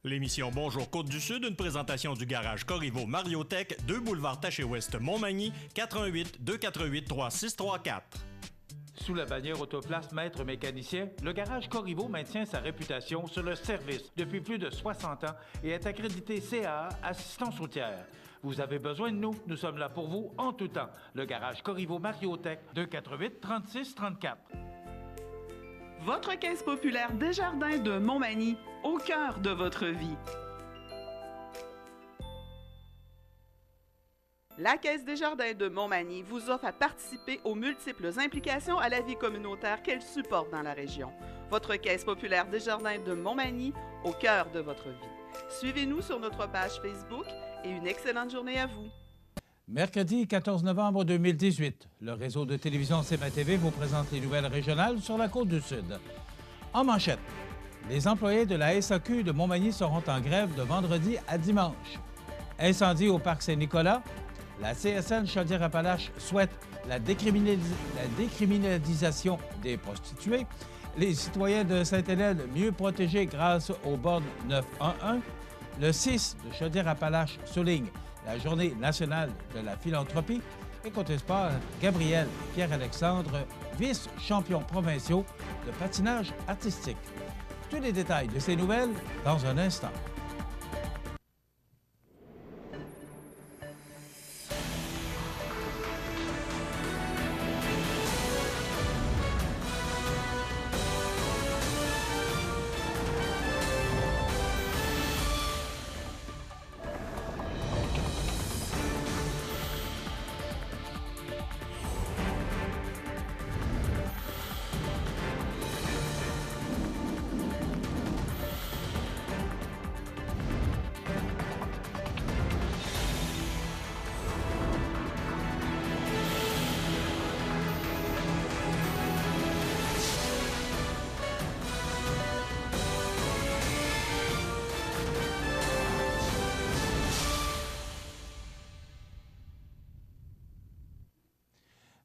L'émission Bonjour Côte-du-Sud, une présentation du garage Corriveau Mariotech, 2 boulevard Taché-Ouest Montmagny, 418-248-3634. Sous la bannière Autoplace Maître Mécanicien, le garage Corriveau maintient sa réputation sur le service depuis plus de 60 ans et est accrédité CAA Assistance routière. Vous avez besoin de nous, nous sommes là pour vous en tout temps. Le garage Corriveau Mariotech, 248-3634. Votre caisse populaire Desjardins de Montmagny, au cœur de votre vie. La Caisse Desjardins de Montmagny vous offre à participer aux multiples implications à la vie communautaire qu'elle supporte dans la région. Votre Caisse populaire Desjardins de Montmagny, au cœur de votre vie. Suivez-nous sur notre page Facebook et une excellente journée à vous. Mercredi 14 novembre 2018, le réseau de télévision CMA-TV vous présente les nouvelles régionales sur la Côte-du-Sud. En manchette, les employés de la SAQ de Montmagny seront en grève de vendredi à dimanche. Incendie au parc Saint-Nicolas, la CSN Chaudière-Appalaches souhaite la décriminalisation des prostituées, les citoyens de Sainte-Hélène mieux protégés grâce au bornes 911, le 6 de Chaudière-Appalaches souligne la Journée nationale de la philanthropie et côté sport, Gabriel et Pierre-Alexandre, vice-champions provinciaux de patinage artistique. Tous les détails de ces nouvelles dans un instant.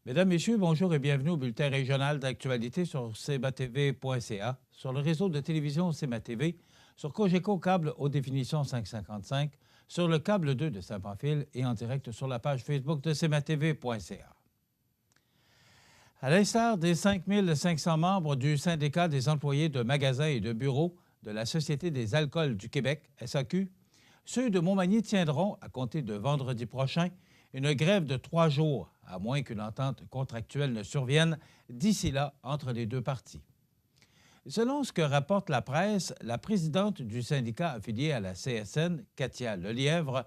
Mesdames, Messieurs, bonjour et bienvenue au bulletin régional d'actualité sur cmatv.ca, sur le réseau de télévision CMA-TV, sur Cogeco Câble haute définition 555, sur le câble 2 de Saint-Pamphile et en direct sur la page Facebook de cmatv.ca. À l'instar des 5 500 membres du syndicat des employés de magasins et de bureaux de la Société des alcools du Québec, SAQ, ceux de Montmagny tiendront, à compter de vendredi prochain, une grève de 3 jours, à moins qu'une entente contractuelle ne survienne d'ici là entre les deux parties. Selon ce que rapporte la presse, la présidente du syndicat affilié à la CSN, Katia Lelièvre,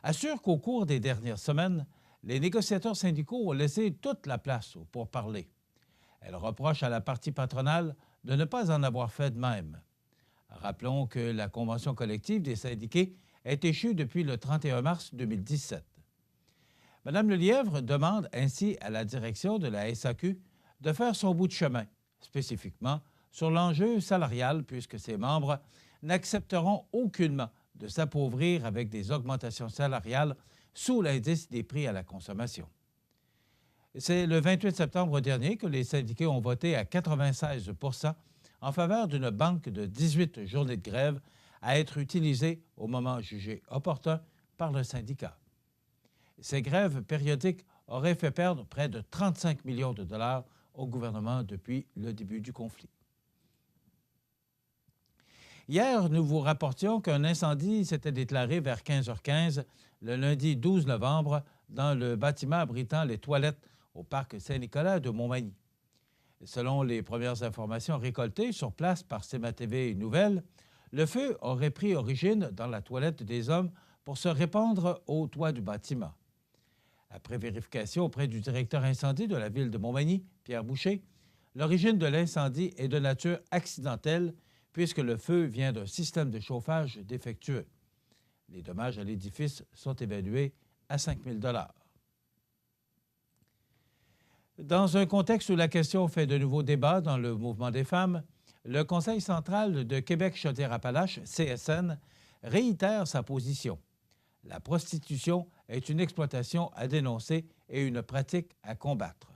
assure qu'au cours des dernières semaines, les négociateurs syndicaux ont laissé toute la place aux pourparlers. Elle reproche à la partie patronale de ne pas en avoir fait de même. Rappelons que la convention collective des syndiqués est échue depuis le 31 mars 2017. Mme Lelièvre demande ainsi à la direction de la SAQ de faire son bout de chemin, spécifiquement sur l'enjeu salarial, puisque ses membres n'accepteront aucunement de s'appauvrir avec des augmentations salariales sous l'indice des prix à la consommation. C'est le 28 septembre dernier que les syndiqués ont voté à 96 % en faveur d'une banque de 18 journées de grève à être utilisée au moment jugé opportun par le syndicat. Ces grèves périodiques auraient fait perdre près de 35 millions de dollars au gouvernement depuis le début du conflit. Hier, nous vous rapportions qu'un incendie s'était déclaré vers 15h15 le lundi 12 novembre dans le bâtiment abritant les toilettes au parc Saint-Nicolas de Montmagny. Selon les premières informations récoltées sur place par CMA-TV Nouvelles, le feu aurait pris origine dans la toilette des hommes pour se répandre au toit du bâtiment. Après vérification auprès du directeur incendie de la ville de Montmagny, Pierre Boucher, l'origine de l'incendie est de nature accidentelle puisque le feu vient d'un système de chauffage défectueux. Les dommages à l'édifice sont évalués à 5 000 $. Dans un contexte où la question fait de nouveaux débats dans le mouvement des femmes, le Conseil central de Québec-Chaudière-Appalaches, CSN, réitère sa position. La prostitution est une exploitation à dénoncer et une pratique à combattre.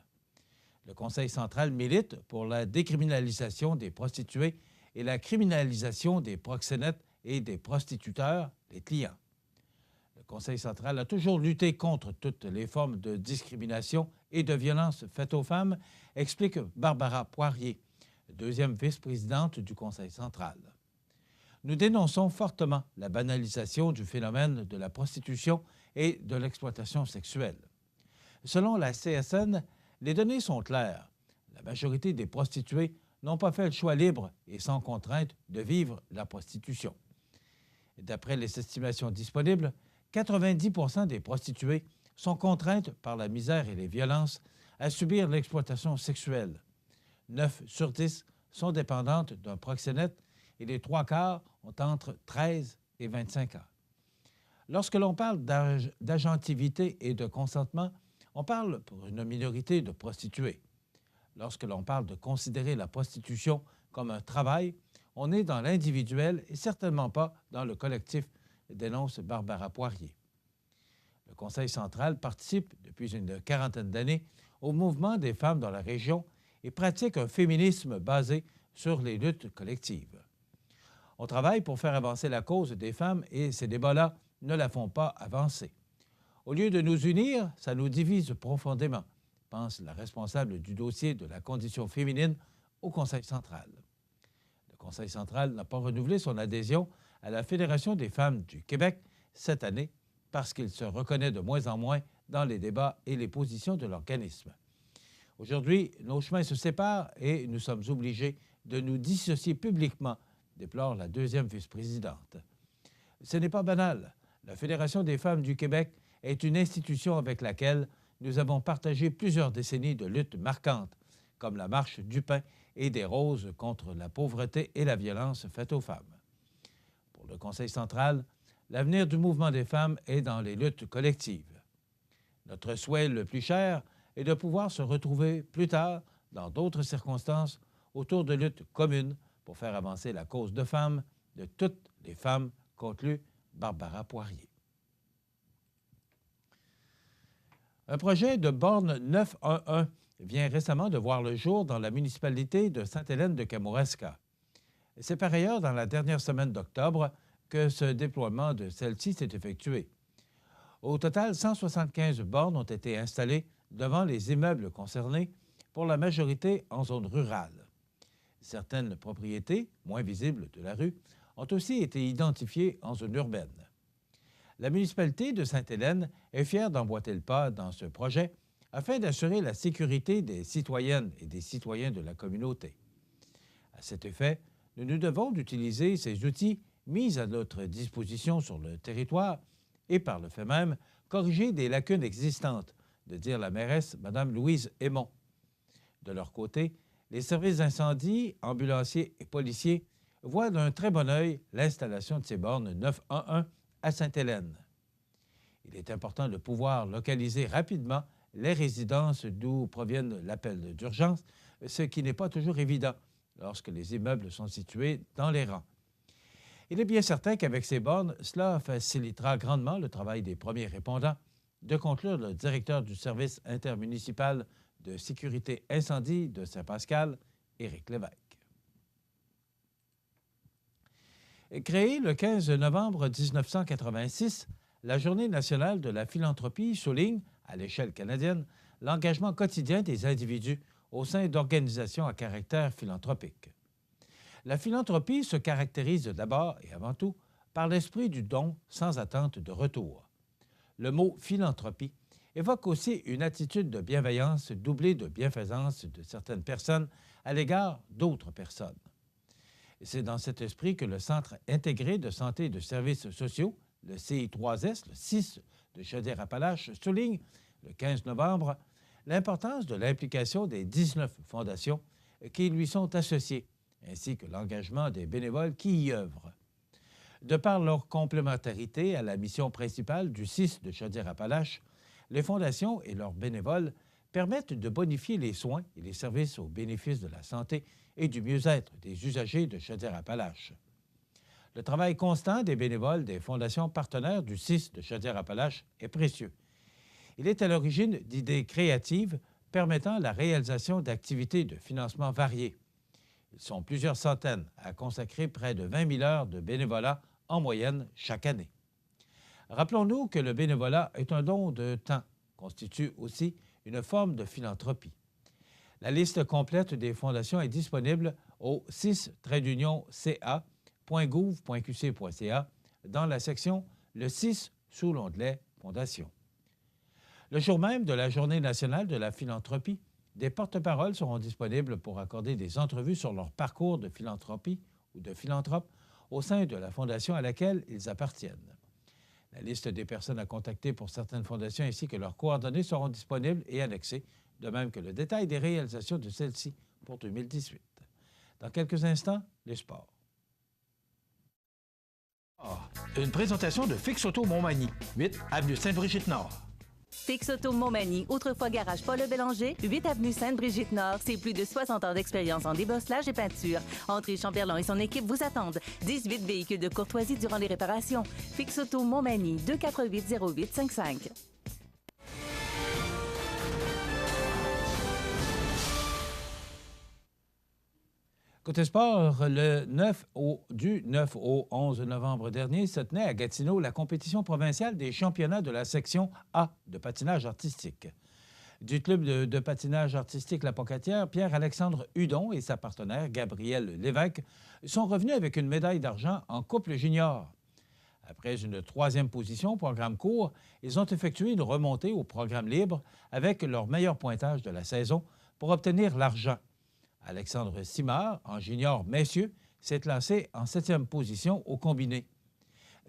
Le Conseil central milite pour la décriminalisation des prostituées et la criminalisation des proxénètes et des prostituteurs, les clients. Le Conseil central a toujours lutté contre toutes les formes de discrimination et de violence faites aux femmes, explique Barbara Poirier, deuxième vice-présidente du Conseil central. Nous dénonçons fortement la banalisation du phénomène de la prostitution et de l'exploitation sexuelle. Selon la CSN, les données sont claires. La majorité des prostituées n'ont pas fait le choix libre et sans contrainte de vivre la prostitution. D'après les estimations disponibles, 90% des prostituées sont contraintes par la misère et les violences à subir l'exploitation sexuelle. 9 sur 10 sont dépendantes d'un proxénète et les 3/4 ont entre 13 et 25 ans. Lorsque l'on parle d'agentivité et de consentement, on parle pour une minorité de prostituées. Lorsque l'on parle de considérer la prostitution comme un travail, on est dans l'individuel et certainement pas dans le collectif, dénonce Barbara Poirier. Le Conseil central participe depuis une quarantaine d'années au mouvement des femmes dans la région et pratique un féminisme basé sur les luttes collectives. On travaille pour faire avancer la cause des femmes et ces débats-là ne la font pas avancer. Au lieu de nous unir, ça nous divise profondément, pense la responsable du dossier de la condition féminine au Conseil central. Le Conseil central n'a pas renouvelé son adhésion à la Fédération des femmes du Québec cette année parce qu'il se reconnaît de moins en moins dans les débats et les positions de l'organisme. Aujourd'hui, nos chemins se séparent et nous sommes obligés de nous dissocier publiquement, déplore la deuxième vice-présidente. Ce n'est pas banal. La Fédération des femmes du Québec est une institution avec laquelle nous avons partagé plusieurs décennies de luttes marquantes, comme la Marche du pain et des roses contre la pauvreté et la violence faite aux femmes. Pour le Conseil central, l'avenir du mouvement des femmes est dans les luttes collectives. Notre souhait le plus cher est de pouvoir se retrouver plus tard, dans d'autres circonstances, autour de luttes communes pour faire avancer la cause de femmes, de toutes les femmes, conclut Barbara Poirier. Un projet de borne 911 vient récemment de voir le jour dans la municipalité de Sainte-Hélène-de-Kamouraska. C'est par ailleurs dans la dernière semaine d'octobre que ce déploiement de celle-ci s'est effectué. Au total, 175 bornes ont été installées devant les immeubles concernés, pour la majorité en zone rurale. Certaines propriétés, moins visibles de la rue, ont aussi été identifiées en zone urbaine. La municipalité de Sainte-Hélène est fière d'emboîter le pas dans ce projet afin d'assurer la sécurité des citoyennes et des citoyens de la communauté. À cet effet, nous nous devons d'utiliser ces outils mis à notre disposition sur le territoire et, par le fait même, corriger des lacunes existantes, de dire la mairesse, Mme Louise Aymon. De leur côté, les services d'incendie, ambulanciers et policiers voient d'un très bon œil l'installation de ces bornes 911 à Sainte-Hélène. Il est important de pouvoir localiser rapidement les résidences d'où proviennent l'appel d'urgence, ce qui n'est pas toujours évident lorsque les immeubles sont situés dans les rangs. Il est bien certain qu'avec ces bornes, cela facilitera grandement le travail des premiers répondants, de conclure le directeur du service intermunicipal de sécurité incendie de Saint-Pascal, Éric Lévesque. Créée le 15 novembre 1986, la Journée nationale de la philanthropie souligne, à l'échelle canadienne, l'engagement quotidien des individus au sein d'organisations à caractère philanthropique. La philanthropie se caractérise d'abord et avant tout par l'esprit du don sans attente de retour. Le mot « philanthropie » évoque aussi une attitude de bienveillance doublée de bienfaisance de certaines personnes à l'égard d'autres personnes. C'est dans cet esprit que le Centre intégré de santé et de services sociaux, le CI3S, le 6 de Chaudière-Appalaches, souligne, le 15 novembre, l'importance de l'implication des 19 fondations qui lui sont associées, ainsi que l'engagement des bénévoles qui y œuvrent. De par leur complémentarité à la mission principale du 6 de Chaudière-Appalaches, les fondations et leurs bénévoles permettent de bonifier les soins et les services au bénéfice de la santé et du mieux-être des usagers de Chaudière-Appalaches. Le travail constant des bénévoles des fondations partenaires du 6 de Chaudière-Appalaches est précieux. Il est à l'origine d'idées créatives permettant la réalisation d'activités de financement variées. Ils sont plusieurs centaines à consacrer près de 20 000 heures de bénévolat en moyenne chaque année. Rappelons-nous que le bénévolat est un don de temps, constitue aussi une forme de philanthropie. La liste complète des fondations est disponible au 6-ca.gouv.qc.ca dans la section Le 6 sous l'onglet Fondation. Le jour même de la Journée nationale de la philanthropie, des porte-paroles seront disponibles pour accorder des entrevues sur leur parcours de philanthropie ou de philanthrope au sein de la fondation à laquelle ils appartiennent. La liste des personnes à contacter pour certaines fondations ainsi que leurs coordonnées seront disponibles et annexées, de même que le détail des réalisations de celles-ci pour 2018. Dans quelques instants, les sports. Une présentation de Fix Auto Montmagny, 8 avenue Sainte-Brigitte-Nord. Fix Auto Montmagny, autrefois garage Paul-le-Bélanger, 8 avenue Sainte-Brigitte-Nord. C'est plus de 60 ans d'expérience en débosselage et peinture. André Chamberlain et son équipe vous attendent. 18 véhicules de courtoisie durant les réparations. Fix Auto Montmagny, 248-0855. Côté sport, du 9 au 11 novembre dernier se tenait à Gatineau la compétition provinciale des championnats de la section A de patinage artistique. Du club de patinage artistique La Pocatière, Pierre-Alexandre Hudon et sa partenaire Gabrielle Lévesque sont revenus avec une médaille d'argent en couple junior. Après une troisième position au programme court, ils ont effectué une remontée au programme libre avec leur meilleur pointage de la saison pour obtenir l'argent. Alexandre Simard, en junior messieurs, s'est classé en 7e position au combiné.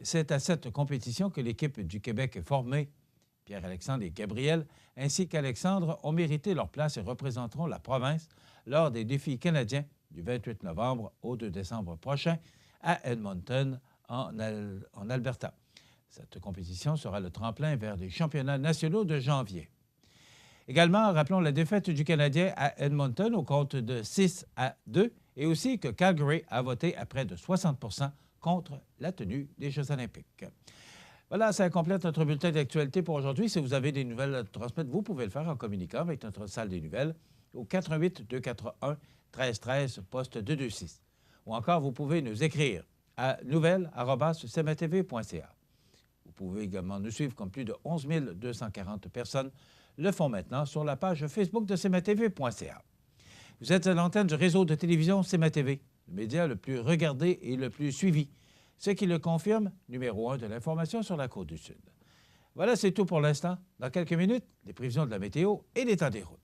C'est à cette compétition que l'équipe du Québec est formée. Pierre-Alexandre et Gabriel, ainsi qu'Alexandre, ont mérité leur place et représenteront la province lors des défis canadiens du 28 novembre au 2 décembre prochain à Edmonton, en Alberta. Cette compétition sera le tremplin vers les championnats nationaux de janvier. Également, rappelons la défaite du Canadien à Edmonton au compte de 6-2 et aussi que Calgary a voté à près de 60 % contre la tenue des Jeux olympiques. Voilà, ça complète notre bulletin d'actualité pour aujourd'hui. Si vous avez des nouvelles à transmettre, vous pouvez le faire en communiquant avec notre salle des nouvelles au 418-241-1313, poste 226. Ou encore, vous pouvez nous écrire à nouvelles@cmatv.ca. Vous pouvez également nous suivre comme plus de 11 240 personnes le font maintenant sur la page Facebook de cmatv.ca. Vous êtes à l'antenne du réseau de télévision CMA-TV, le média le plus regardé et le plus suivi, ce qui le confirme, numéro 1 de l'information sur la Côte-du-Sud. Voilà, c'est tout pour l'instant. Dans quelques minutes, les prévisions de la météo et l'état des routes.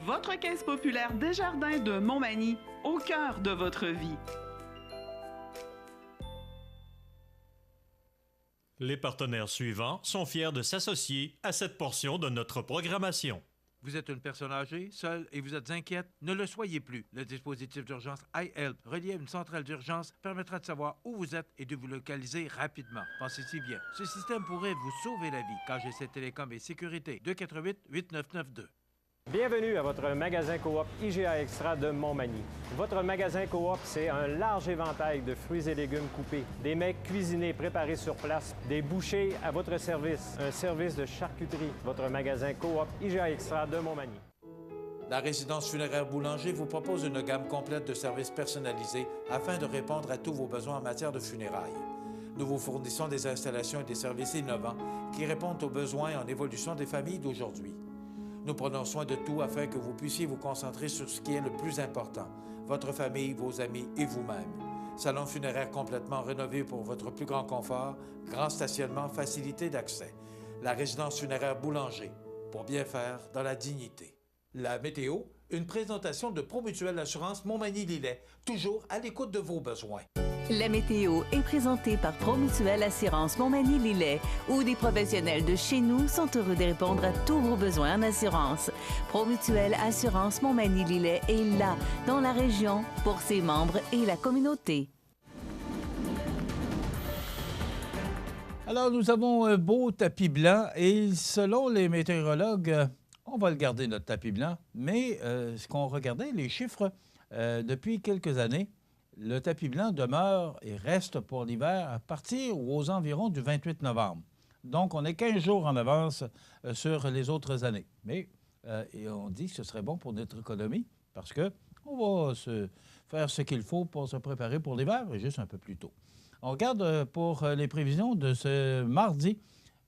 Votre caisse populaire Desjardins de Montmagny, au cœur de votre vie. Les partenaires suivants sont fiers de s'associer à cette portion de notre programmation. Vous êtes une personne âgée, seule et vous êtes inquiète? Ne le soyez plus. Le dispositif d'urgence iHelp, relié à une centrale d'urgence, permettra de savoir où vous êtes et de vous localiser rapidement. Pensez-y bien. Ce système pourrait vous sauver la vie. KGC Télécom et Sécurité, 248-8992. Bienvenue à votre magasin Coop IGA Extra de Montmagny. Votre magasin Coop, c'est un large éventail de fruits et légumes coupés, des mets cuisinés préparés sur place, des bouchées à votre service, un service de charcuterie. Votre magasin Coop IGA Extra de Montmagny. La résidence funéraire Boulanger vous propose une gamme complète de services personnalisés afin de répondre à tous vos besoins en matière de funérailles. Nous vous fournissons des installations et des services innovants qui répondent aux besoins en évolution des familles d'aujourd'hui. Nous prenons soin de tout afin que vous puissiez vous concentrer sur ce qui est le plus important, votre famille, vos amis et vous-même. Salon funéraire complètement rénové pour votre plus grand confort, grand stationnement, facilité d'accès. La résidence funéraire Boulanger, pour bien faire dans la dignité. La météo, une présentation de Promutuelle Assurance Montmagny-Lillet, toujours à l'écoute de vos besoins. La météo est présentée par Promutuelle Assurance Montmagny-Lillet, où des professionnels de chez nous sont heureux de répondre à tous vos besoins en assurance. Promutuelle Assurance Montmagny-Lillet est là, dans la région, pour ses membres et la communauté. Alors, nous avons un beau tapis blanc et selon les météorologues, on va le garder, notre tapis blanc, mais ce qu'on regardait, les chiffres, depuis quelques années, le tapis blanc demeure et reste pour l'hiver à partir ou aux environs du 28 novembre. Donc, on est 15 jours en avance sur les autres années. Mais et on dit que ce serait bon pour notre économie parce qu'on on va se faire ce qu'il faut pour se préparer pour l'hiver, et juste un peu plus tôt. On regarde pour les prévisions de ce mardi.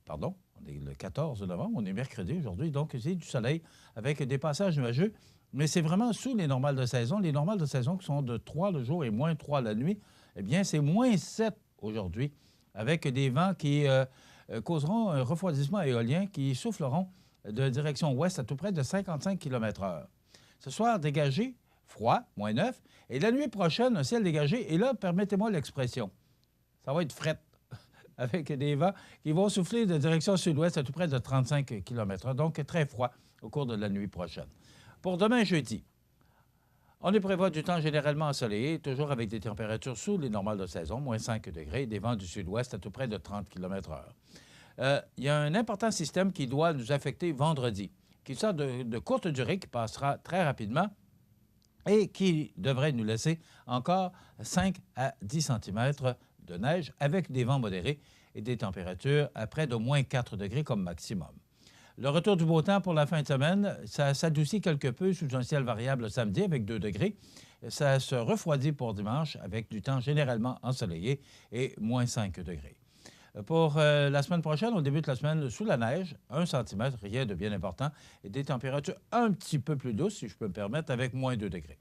Pardon, on est le 14 novembre, on est mercredi aujourd'hui, donc c'est du soleil avec des passages nuageux, mais c'est vraiment sous les normales de saison. Les normales de saison qui sont de 3 le jour et moins 3 la nuit, eh bien, c'est moins 7 aujourd'hui, avec des vents qui causeront un refroidissement éolien qui souffleront de direction ouest à tout près de 55 km/h. Ce soir, dégagé, froid, moins 9, et la nuit prochaine, un ciel dégagé, et là, permettez-moi l'expression, ça va être fret, avec des vents qui vont souffler de direction sud-ouest à tout près de 35 km/h, donc très froid au cours de la nuit prochaine. Pour demain, jeudi, on y prévoit du temps généralement ensoleillé, toujours avec des températures sous les normales de saison, moins 5 degrés, des vents du sud-ouest à tout près de 30 km/h. Il y a un important système qui doit nous affecter vendredi, qui sort de courte durée, qui passera très rapidement et qui devrait nous laisser encore 5 à 10 cm de neige avec des vents modérés et des températures à près de moins 4 degrés comme maximum. Le retour du beau temps pour la fin de semaine, ça s'adoucit quelque peu sous un ciel variable samedi avec 2 degrés. Ça se refroidit pour dimanche avec du temps généralement ensoleillé et moins 5 degrés. Pour la semaine prochaine, on débute la semaine sous la neige, 1 cm, rien de bien important, et des températures un petit peu plus douces, si je peux me permettre, avec moins 2 degrés.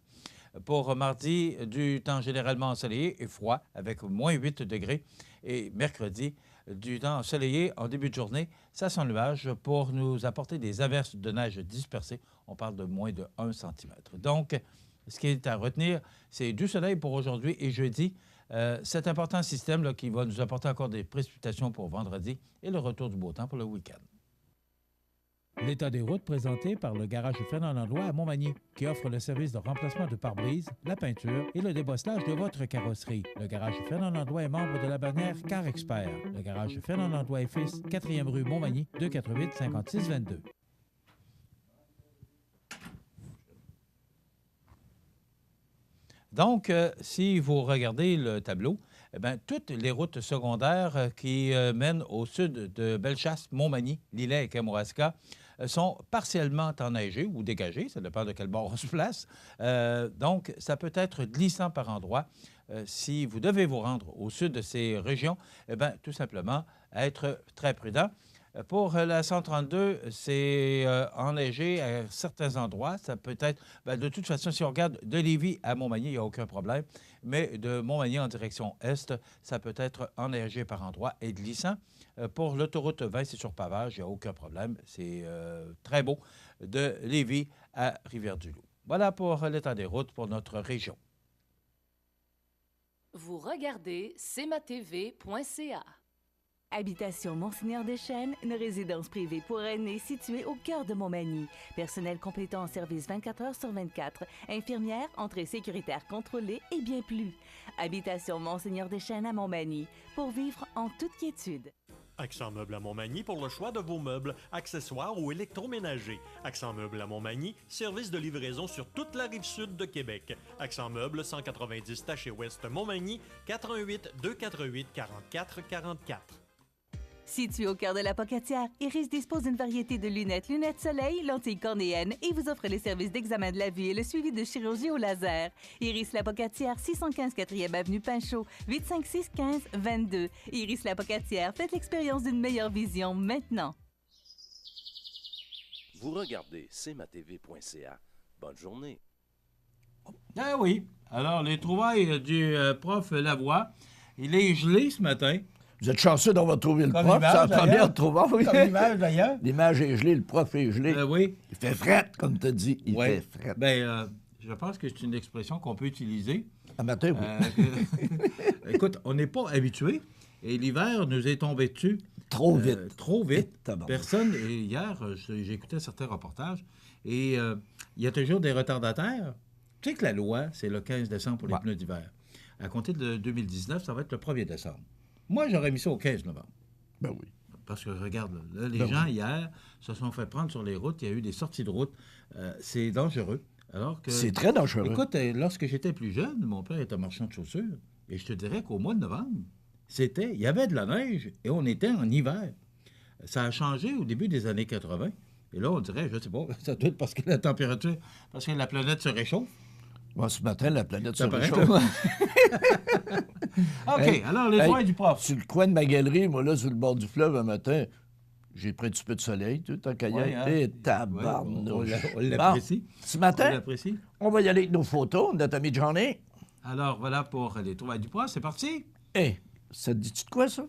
Pour mardi, du temps généralement ensoleillé et froid, avec moins 8 degrés. Et mercredi, du temps ensoleillé en début de journée, ça sans nuage pour nous apporter des averses de neige dispersées. On parle de moins de 1 cm. Donc, ce qui est à retenir, c'est du soleil pour aujourd'hui et jeudi. Cet important système là, qui va nous apporter encore des précipitations pour vendredi et le retour du beau temps pour le week-end. L'état des routes présenté par le garage Fernand Landlois à Montmagny, qui offre le service de remplacement de pare-brise, la peinture et le débosselage de votre carrosserie. Le garage Fernand Landlois est membre de la bannière Car Expert. Le garage Fernand Landlois et Fils, 4e rue Montmagny, 248-5622. Donc, si vous regardez le tableau, eh bien, toutes les routes secondaires qui mènent au sud de Bellechasse, Montmagny, Lillet et Kamouraska sont partiellement enneigées ou dégagées, ça dépend de quel bord on se place. Donc, ça peut être glissant par endroits. Si vous devez vous rendre au sud de ces régions, eh bien, tout simplement, être très prudent. Pour la 132, c'est enneigé à certains endroits. Ça peut être, de toute façon, si on regarde de Lévis à Montmagny, il n'y a aucun problème. Mais de Montmagny en direction est, ça peut être enneigé par endroits et glissant. Pour l'autoroute 20, c'est sur pavage, il n'y a aucun problème. C'est très beau de Lévis à Rivière-du-Loup. Voilà pour l'état des routes pour notre région. Vous regardez cmatv.ca. Habitation Monseigneur-des-Chênes, une résidence privée pour aînés située au cœur de Montmagny. Personnel complétant en service 24 heures sur 24. Infirmière, entrée sécuritaire contrôlée et bien plus. Habitation Monseigneur-des-Chênes à Montmagny, pour vivre en toute quiétude. Accent Meubles à Montmagny pour le choix de vos meubles, accessoires ou électroménagers. Accent Meubles à Montmagny, service de livraison sur toute la rive sud de Québec. Accent Meubles, 190 Taché-Ouest Montmagny, 418 248 44 44. Situé au cœur de la Pocatière, Iris dispose d'une variété de lunettes soleil, lentilles cornéennes et vous offre les services d'examen de la vue et le suivi de chirurgie au laser. Iris la Pocatière, 615 4e avenue Pinchot, 856 15 22. Iris la Pocatière, faites l'expérience d'une meilleure vision maintenant. Vous regardez cmatv.ca. Bonne journée. Ah oui. Alors, les trouvailles du prof Lavoie, il est gelé ce matin. Vous êtes chanceux d'avoir trouvé le Comme prof. l'image, C'est la première d'ailleurs. trouvaille. Oui. Comme l'image, d'ailleurs. L'image est gelée, le prof est gelé. Oui. Il fait fret, comme tu as dit. Il Ouais. fait fret. Bien, je pense que c'est une expression qu'on peut utiliser. À matin, oui. Écoute, on n'est pas habitué. Et l'hiver nous est tombé dessus. Trop vite. Trop vite. Tabarnak. Personne. Et hier, j'écoutais certains reportages. Et il y a toujours des retardataires. Tu sais que la loi, c'est le 15 décembre pour les pneus d'hiver. À compter de 2019, ça va être le 1er décembre. Moi, j'aurais mis ça au 15 novembre. Ben oui. Parce que, regarde, là, les Ben gens, oui. hier, se sont fait prendre sur les routes. Il y a eu des sorties de route. C'est dangereux. Alors que, C'est très dangereux. Écoute, lorsque j'étais plus jeune, mon père était marchand de chaussures. Et je te dirais qu'au mois de novembre, il y avait de la neige et on était en hiver. Ça a changé au début des années 80. Et là, on dirait, je ne sais pas, ça doit être parce que la température, parce que la planète se réchauffe. Moi, ce matin, la planète se Ça paraît réchauffe. OK, Hey, alors les hey, droits du prof. Sur le coin de ma galerie, moi, là, sur le bord du fleuve, un matin, j'ai pris un petit peu de soleil, tout en kayak. Ouais, hein? Et tabarnouche. On l'apprécie. Ce On matin, l'apprécie. on va y aller avec nos photos, notre ami Johnny. Alors, voilà pour les trouvailles du prof. C'est parti. Hé, ça te dit-tu de quoi, ça?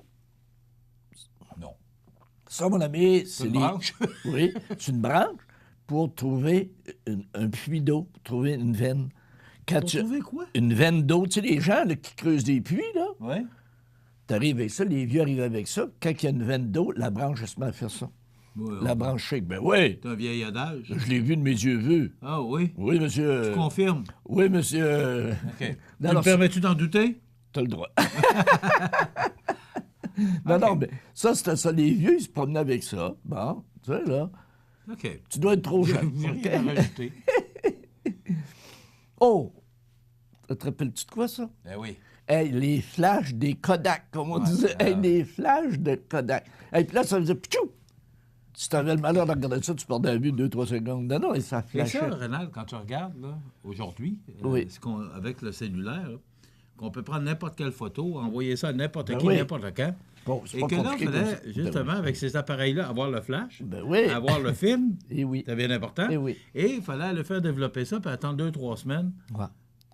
Non. Ça, mon ami, c'est une branche? Oui, c'est une branche pour trouver un puits d'eau, pour trouver une veine. Quand Pour trouver quoi? Une veine d'eau. Tu sais, les gens là, qui creusent des puits, là, Oui. t'arrives avec ça, les vieux arrivent avec ça. Quand il y a une veine d'eau, la branche, elle se met à faire ça. Ouais, La branche shake. Ben oui, C'est un vieil adage. je l'ai vu de mes yeux vus. Ah oui? Oui, monsieur. Tu confirmes? Oui, monsieur. OK. Non, Tu non, me permets-tu d'en douter? t'as le droit. Non, mais ça, c'était ça. Les vieux, ils se promenaient avec ça. Bon, tu sais, là. OK. Tu dois être trop jeune. J'ai OK? rien à rajouter. Oh! Te rappelles-tu de quoi, ça? Ben oui. Hey, les flashs des Kodak, comme on Ouais, disait. Hey, ouais. les flashs de Kodak. Hey, puis là, ça faisait pchou! Si t'avais le malheur de regarder ça, tu perdais la vue 2-3 secondes. Non, non, et ça C'est flashait. ça, Rénal, quand tu regardes, là, aujourd'hui, Oui. avec le cellulaire, là, qu'on peut prendre n'importe quelle photo, envoyer ça à n'importe Ben qui, oui. n'importe quand. Bon, c'est Et pas que là, il compliqué comme ça. fallait, justement, avec ces appareils-là, avoir le flash, Ben oui. avoir le film, Et oui. c'est bien important, Eh oui. et il fallait le faire développer ça, puis attendre 2-3 semaines. Ouais.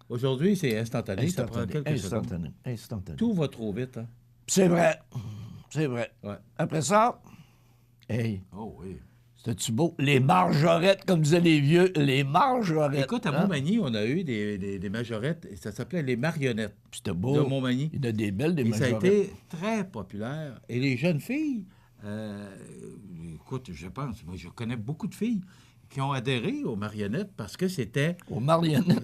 Aujourd'hui, c'est instantané, ça prend Instantané. quelques secondes. Instantané. Instantané. Tout va trop vite, hein? C'est vrai. C'est vrai. Ouais. Après ça, hey, Oh oui. c'était-tu beau? Les margerettes, comme disaient les vieux, les margerettes. Écoute, à hein? Montmagny, on a eu des majorettes, et ça s'appelait les marionnettes C'était beau. de Montmagny. Il y en a des belles, des Et ça a majorettes. été très populaire. Et les jeunes filles, écoute, je pense, moi, je connais beaucoup de filles qui ont adhéré aux marionnettes parce que c'était... Aux marionnettes.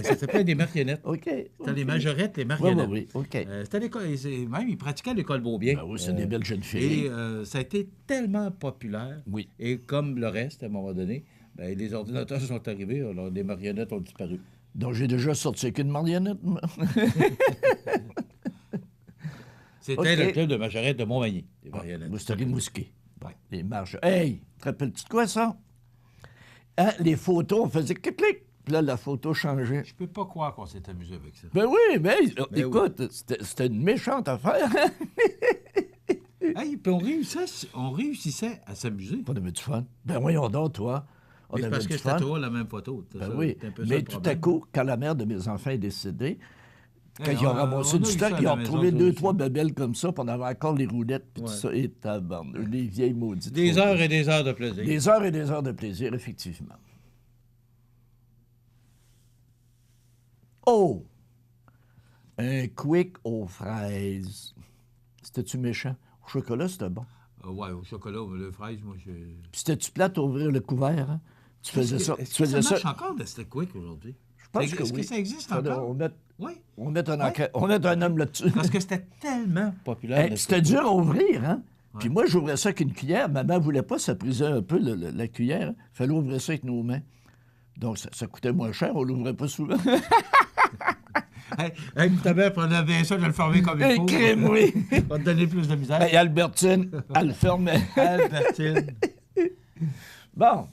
Ça s'appelait des marionnettes. OK. C'était les majorettes, les Oui, marionnettes. oui, oui. OK. C'était l'école, même ils pratiquaient à l'école Beaubien. Ben oui, c'est des belles jeunes filles. Et ça a été tellement populaire. Oui. Et comme le reste, à un moment donné, ben, les ordinateurs sont arrivés, alors les marionnettes ont disparu. Donc, j'ai déjà sorti avec une marionnette, moi. C'était OK. le club de majorettes de Montmagny, les marionnettes. Moi, c'était Rimouski. Ouais. Les marges. Hey, te rappelles-tu de quoi, ça? Hein, les photos, on faisait clic-clic. Puis là, la photo changeait. Je peux pas croire qu'on s'est amusé avec ça. Ben oui, mais Ben écoute, c'était une méchante affaire. Hey, puis on réussissait à s'amuser. On avait du fun. Ben voyons donc, toi. On Mais c'est avait parce du que fun. c'était toujours la même photo. Ben oui, mais tout à coup, quand la mère de mes enfants est décédée, quand Hey, ils ont on ramassé a du eu stock, ça à ils la ont maison, retrouvé nous 2-3 aussi. babelles comme ça, puis on avait encore les roulettes, puis Ouais. tout ça. Et tabarnak, les vieilles maudites. Des photos. heures et des heures de plaisir. Des heures et des heures de plaisir, effectivement. Oh! Un quick aux fraises. C'était-tu méchant? Au chocolat, c'était bon. Ouais, au chocolat, le fraise, moi, je... Puis c'était-tu plate à ouvrir le couvert, hein? Tu faisais ça. Est-ce Tu que faisais ça ça. marche encore, le steak quick, aujourd'hui? Je pense que Est-ce oui. que ça existe Faudrait- encore? On Oui. met un, Ouais. on met un homme là-dessus. Parce que c'était tellement populaire. Hey, le c'était steak dur à ouvrir, hein? Ouais. Puis moi, j'ouvrais ça avec une cuillère. Maman voulait pas, ça brisait un peu la cuillère. Il fallait ouvrir ça avec nos mains. Donc, ça coûtait moins cher, on l'ouvrait pas souvent. quick. Hey, ta mère prenait bien ça, je le fermais comme il Hey, faut. crème, oui. On va te donner plus de misère. Hey, Albertine, elle le fermait. Albertine. Bon.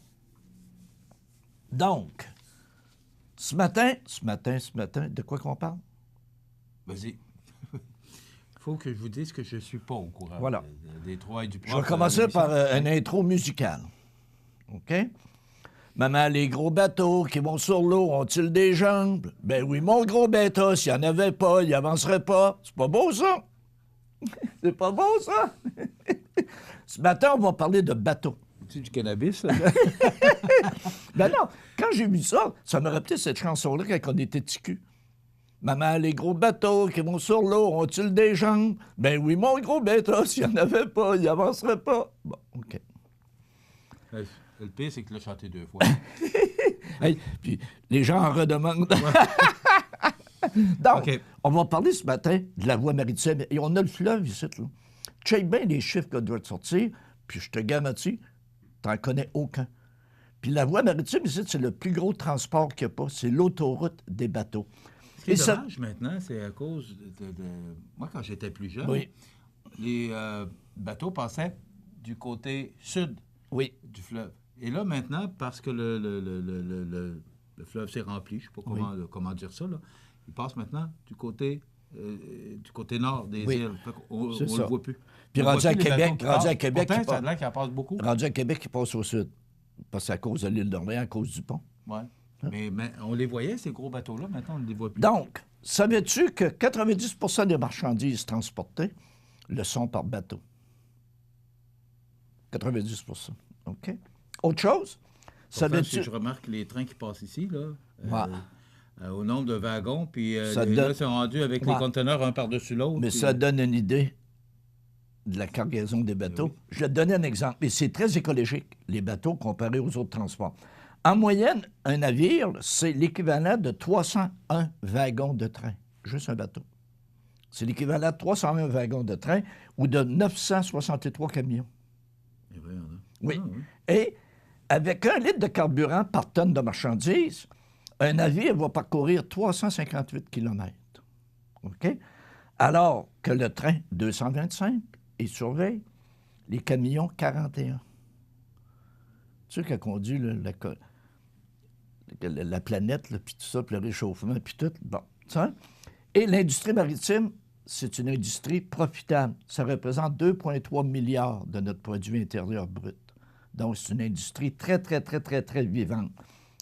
Donc, ce matin, de quoi qu'on parle? Vas-y. Il faut que je vous dise que je ne suis pas au courant Voilà. des trois et du Je vais commencer par une intro musicale. OK? Maman, les gros bateaux qui vont sur l'eau ont-ils des jambes? Ben oui, mon gros bêta, s'il n'y en avait pas, il avancerait pas. C'est pas beau, ça? C'est pas beau, ça? Ce matin, on va parler de bateaux. C'est du cannabis, là? Ben non, quand j'ai vu ça, ça me rappelait cette chanson-là quand on était TQ. Maman, les gros bateaux qui vont sur l'eau ont-ils des jambes? Ben oui, mon gros bêta, s'il n'y en avait pas, il avancerait pas. Bon, OK. Le pire, c'est que tu l'as chanté 2 fois. Hey, puis les gens en redemandent. Donc, OK. on va parler ce matin de la voie maritime. Et on a le fleuve ici, là. Check bien les chiffres qu'on doit sortir, puis je te garantis, t'en connais aucun. Puis la voie maritime ici, c'est le plus gros transport qu'il n'y a pas. C'est l'autoroute des bateaux. Ce qui est Et ça- dommage maintenant, c'est à cause de... Moi, quand j'étais plus jeune, Oui. les bateaux passaient du côté sud Oui. du fleuve. Et là, maintenant, parce que le le fleuve s'est rempli, je ne sais pas comment dire ça, là. Il passe maintenant du côté nord des îles. On ne le voit plus. Puis rendu à Québec, il passe au sud. Parce que c'est à cause de l'île d'Orléans, à cause du pont. Oui. Hein? Mais on les voyait, ces gros bateaux-là. Maintenant, on ne les voit plus. Donc, savais-tu que 90 des marchandises transportées le sont par bateau? 90 OK. Autre chose? Je remarque les trains qui passent ici, là, au nombre de wagons, puis là, c'est rendu avec les conteneurs un par-dessus l'autre. Mais ça donne une idée de la cargaison des bateaux. Oui. Je vais te donner un exemple. Et c'est très écologique, les bateaux, comparés aux autres transports. En moyenne, un navire, c'est l'équivalent de 301 wagons de train. Juste un bateau. C'est l'équivalent de 301 wagons de train ou de 963 camions. Et vrai, hein? Oui. Et avec 1 litre de carburant par tonne de marchandises, un navire va parcourir 358 km. OK? Alors que le train, 225, il surveille. Les camions, 41. Tu sais, quand on dit la planète, puis tout ça, puis le réchauffement, puis tout, bon, ça. Et l'industrie maritime, c'est une industrie profitable. Ça représente 2,3 milliards de notre produit intérieur brut. Donc, c'est une industrie très, très, très, très, très vivante.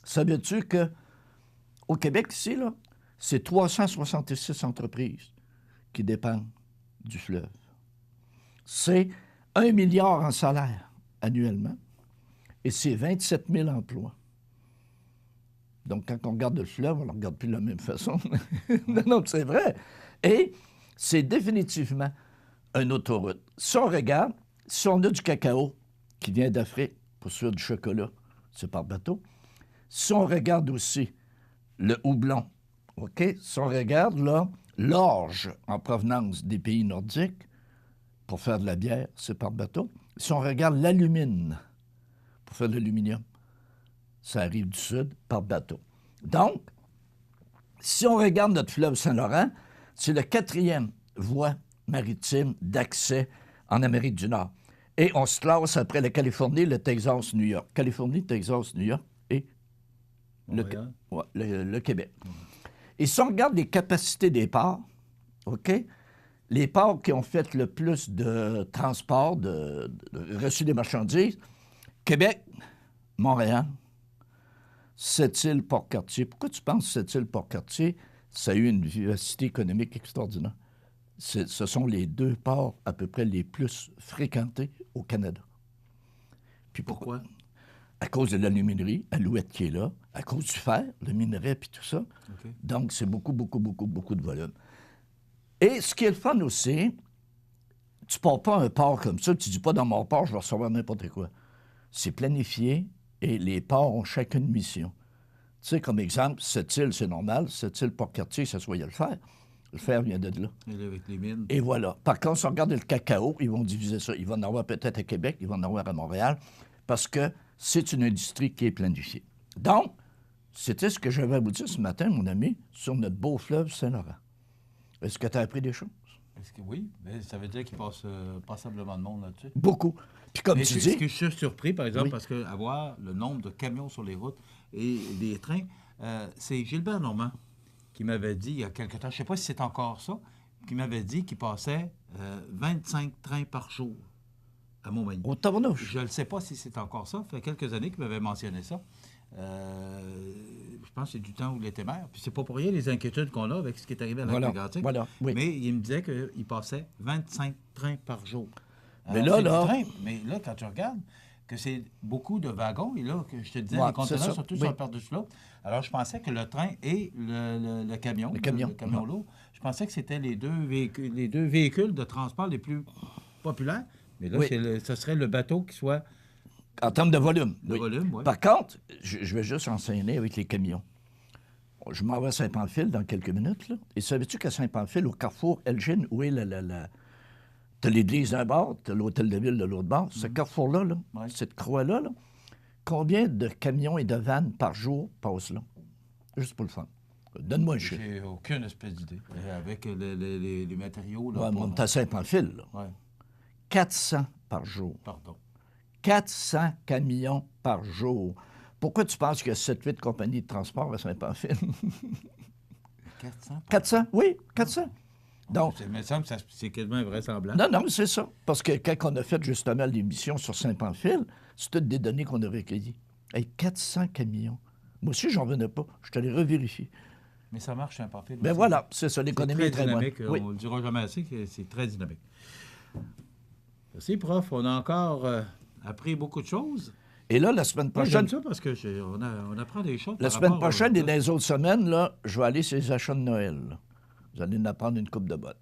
Savais-tu qu'au Québec, ici, là, c'est 366 entreprises qui dépendent du fleuve. C'est 1 milliard en salaire annuellement et c'est 27 000 emplois. Donc, quand on regarde le fleuve, on ne le regarde plus de la même façon. Non, c'est vrai. Et c'est définitivement une autoroute. Si on regarde, si on a du cacao qui vient d'Afrique pour faire du chocolat, c'est par bateau. Si on regarde aussi le houblon, OK? Si on regarde, là, l'orge en provenance des pays nordiques, pour faire de la bière, c'est par bateau. Si on regarde l'alumine, pour faire de l'aluminium, ça arrive du sud par bateau. Donc, si on regarde notre fleuve Saint-Laurent, c'est le 4e voie maritime d'accès en Amérique du Nord. Et on se classe après la Californie, le Texas, New York. Californie, Texas, New York et le Québec. Et si on regarde les capacités des ports, OK? Les ports qui ont fait le plus de transport, de reçu des marchandises, Québec, Montréal, Sept-Îles, Port-Cartier. Pourquoi tu penses que Sept-Îles, Port-Cartier, ça a eu une vivacité économique extraordinaire? Ce sont les 2 ports à peu près les plus fréquentés au Canada. Puis pourquoi? À cause de l'aluminerie, Alouette qui est là, à cause du fer, le minerai, puis tout ça. Okay. Donc, c'est beaucoup de volume. Et ce qui est le fun aussi, tu ne pars pas un port comme ça, tu ne dis pas dans mon port, je vais recevoir n'importe quoi. C'est planifié et les ports ont chacune une mission. Tu sais, comme exemple, Sept-Îles, c'est normal. Sept-Îles, Port-Cartier, ça soit le fer. Le fer vient de là. Et avec les mines. Et voilà. Par contre, si on regarde le cacao, ils vont diviser ça. Ils vont en avoir peut-être à Québec, ils vont en avoir à Montréal, parce que c'est une industrie qui est planifiée. Donc, c'était ce que j'avais à vous dire ce matin, mon ami, sur notre beau fleuve Saint-Laurent. Est-ce que tu as appris des choses? Oui, mais ça veut dire qu'il passe passablement de monde là-dessus. Beaucoup. Puis comme tu dis... Ce que je suis surpris, par exemple, parce qu'avoir le nombre de camions sur les routes et des trains, c'est Gilbert Normand qui m'avait dit il y a quelque temps, je ne sais pas si c'est encore ça, qui m'avait dit qu'il passait 25 trains par jour à Montmagny. Au tabarnouche. Je ne sais pas si c'est encore ça. Ça fait quelques années qu'il m'avait mentionné ça. Je pense que c'est du temps où il était maire. Puis c'est pas pour rien les inquiétudes qu'on a avec ce qui est arrivé à la Mégantic. Voilà, oui. Mais il me disait qu'il passait 25 trains par jour. Alors, mais là, quand tu regardes que c'est beaucoup de wagons, et là, que je te disais, les conteneurs sont tous sur le par-dessus l'autre. Alors, je pensais que le train et le camion, le camion lourd, je pensais que c'était les deux véhicules de transport les plus populaires. Mais là, ce serait le bateau qui soit... En termes de volume. Volume, oui. Par contre, je vais juste enseigner avec les camions. Je m'en vais à Saint-Pamphile dans quelques minutes. Là. Et savais-tu qu'à Saint-Pamphile, au carrefour Elgin, où est t'as l'église d'un bord, t'as l'hôtel de ville de l'autre bord. Ce carrefour-là, cette croix-là, combien de camions et de vannes par jour passent là? Juste pour le fun. Donne-moi un chiffre. J'ai aucune espèce d'idée. Avec les matériaux... Là, on est à Saint-Pamphile. Là. Ouais. 400 par jour. Pardon. 400 camions par jour Pourquoi tu penses qu'il y a 7-8 compagnies de transport à Saint-Pamphile? 400? 400, oui, 400. Donc, Il me semble que c'est quasiment invraisemblable. non, c'est ça. Parce que quand on a fait justement l'émission sur Saint-Pamphile, c'est toutes des données qu'on a recueillies. Hey, 400 camions. Moi aussi, j'en revenais pas. Je te les revérifie. Mais ça marche, Saint-Pamphile. Ben voilà, c'est ça, l'économie est très bonne. dynamique. Oui. On ne le dira jamais assez que c'est très dynamique. Merci, prof. On a encore appris beaucoup de choses. Et là, la semaine Moi, prochaine... j'aime ça parce que on apprend des choses. La semaine prochaine et dans les autres semaines, là, je vais aller sur les achats de Noël. Là. Vous allez en apprendre une coupe de bonnes.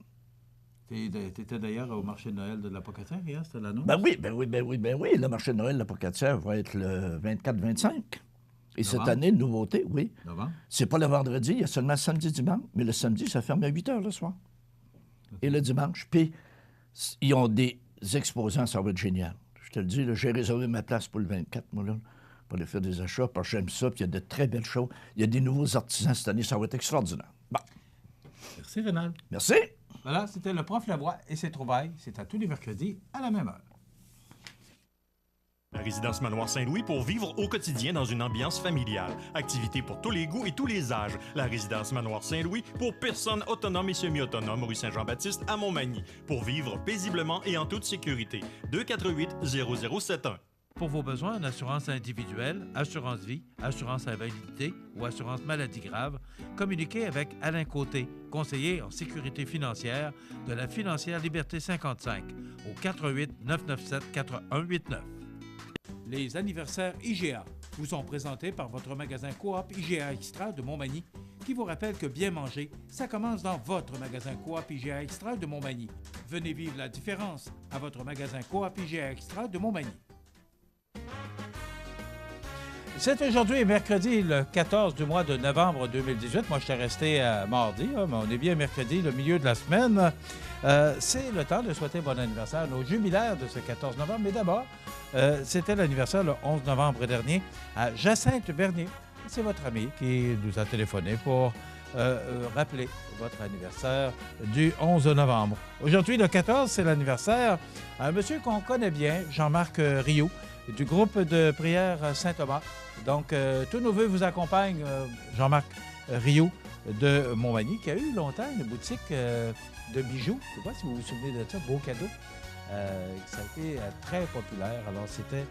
Tu étais d'ailleurs au marché de Noël de la Pocatière hier, c'était l'annonce? Ben oui. Le marché de Noël de la Pocatière va être le 24-25. Et cette année, une nouveauté, oui. Novembre? C'est pas le vendredi, il y a seulement samedi, dimanche. Mais le samedi, ça ferme à 8 h le soir. Okay. Et le dimanche. Puis, ils ont des exposants, ça va être génial. Je te le dis, là, j'ai réservé ma place pour le 24, moi, là, pour aller faire des achats, parce que j'aime ça, puis il y a de très belles choses. Il y a des nouveaux artisans cette année, ça va être extraordinaire. Bon. Merci, Rénal. Merci. Voilà, c'était le prof Lavoie et ses trouvailles. C'est à tous les mercredis à la même heure. La résidence Manoir Saint-Louis pour vivre au quotidien dans une ambiance familiale. Activités pour tous les goûts et tous les âges. La résidence Manoir Saint-Louis pour personnes autonomes et semi-autonomes, rue Saint-Jean-Baptiste à Montmagny. Pour vivre paisiblement et en toute sécurité. 248-0071. Pour vos besoins en assurance individuelle, assurance vie, assurance invalidité ou assurance maladie grave, communiquez avec Alain Côté, conseiller en sécurité financière de la Financière Liberté 55 au 418-997-4189. Les anniversaires IGA vous sont présentés par votre magasin Coop IGA Extra de Montmagny, qui vous rappelle que bien manger, ça commence dans votre magasin Coop IGA Extra de Montmagny. Venez vivre la différence à votre magasin Coop IGA Extra de Montmagny. C'est aujourd'hui, mercredi, le 14 du mois de novembre 2018. Moi, je suis resté à mardi, mais on est bien mercredi, le milieu de la semaine. C'est le temps de souhaiter bon anniversaire à nos jubilaires de ce 14 novembre. Mais d'abord, c'était l'anniversaire le 11 novembre dernier à Jacinthe Bernier. C'est votre ami qui nous a téléphoné pour rappeler votre anniversaire du 11 novembre. Aujourd'hui, le 14, c'est l'anniversaire à un monsieur qu'on connaît bien, Jean-Marc Rioux, du groupe de prière Saint-Thomas. Donc, tous nos voeux vous accompagnent, Jean-Marc Rioux de Montmagny, qui a eu longtemps une boutique de bijoux. Je ne sais pas si vous vous souvenez de ça, beau cadeau. Ça a été très populaire. Alors, c'était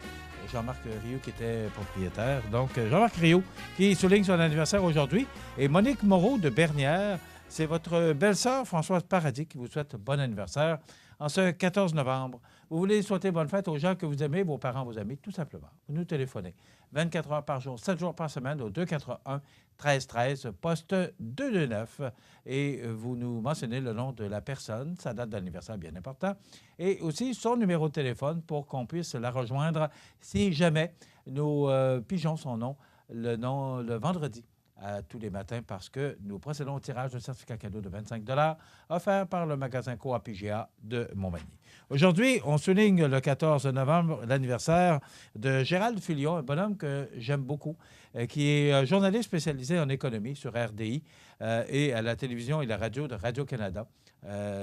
Jean-Marc Rioux qui était propriétaire. Donc, Jean-Marc Rioux qui souligne son anniversaire aujourd'hui. Et Monique Moreau de Bernières, c'est votre belle-sœur Françoise Paradis qui vous souhaite bon anniversaire en ce 14 novembre. Vous voulez souhaiter bonne fête aux gens que vous aimez, vos parents, vos amis, tout simplement. Vous nous téléphonez 24 heures par jour, 7 jours par semaine au 281-1313, poste 229. Et vous nous mentionnez le nom de la personne, sa date d'anniversaire bien important, et aussi son numéro de téléphone pour qu'on puisse la rejoindre si jamais nous pigeons son nom le vendredi. Tous les matins parce que nous procédons au tirage d'un certificat cadeau de 25 $ offert par le magasin Coop IGA de Montmagny. Aujourd'hui, on souligne le 14 novembre l'anniversaire de Gérald Filion, un bonhomme que j'aime beaucoup, qui est journaliste spécialisé en économie sur RDI et à la télévision et la radio de Radio-Canada.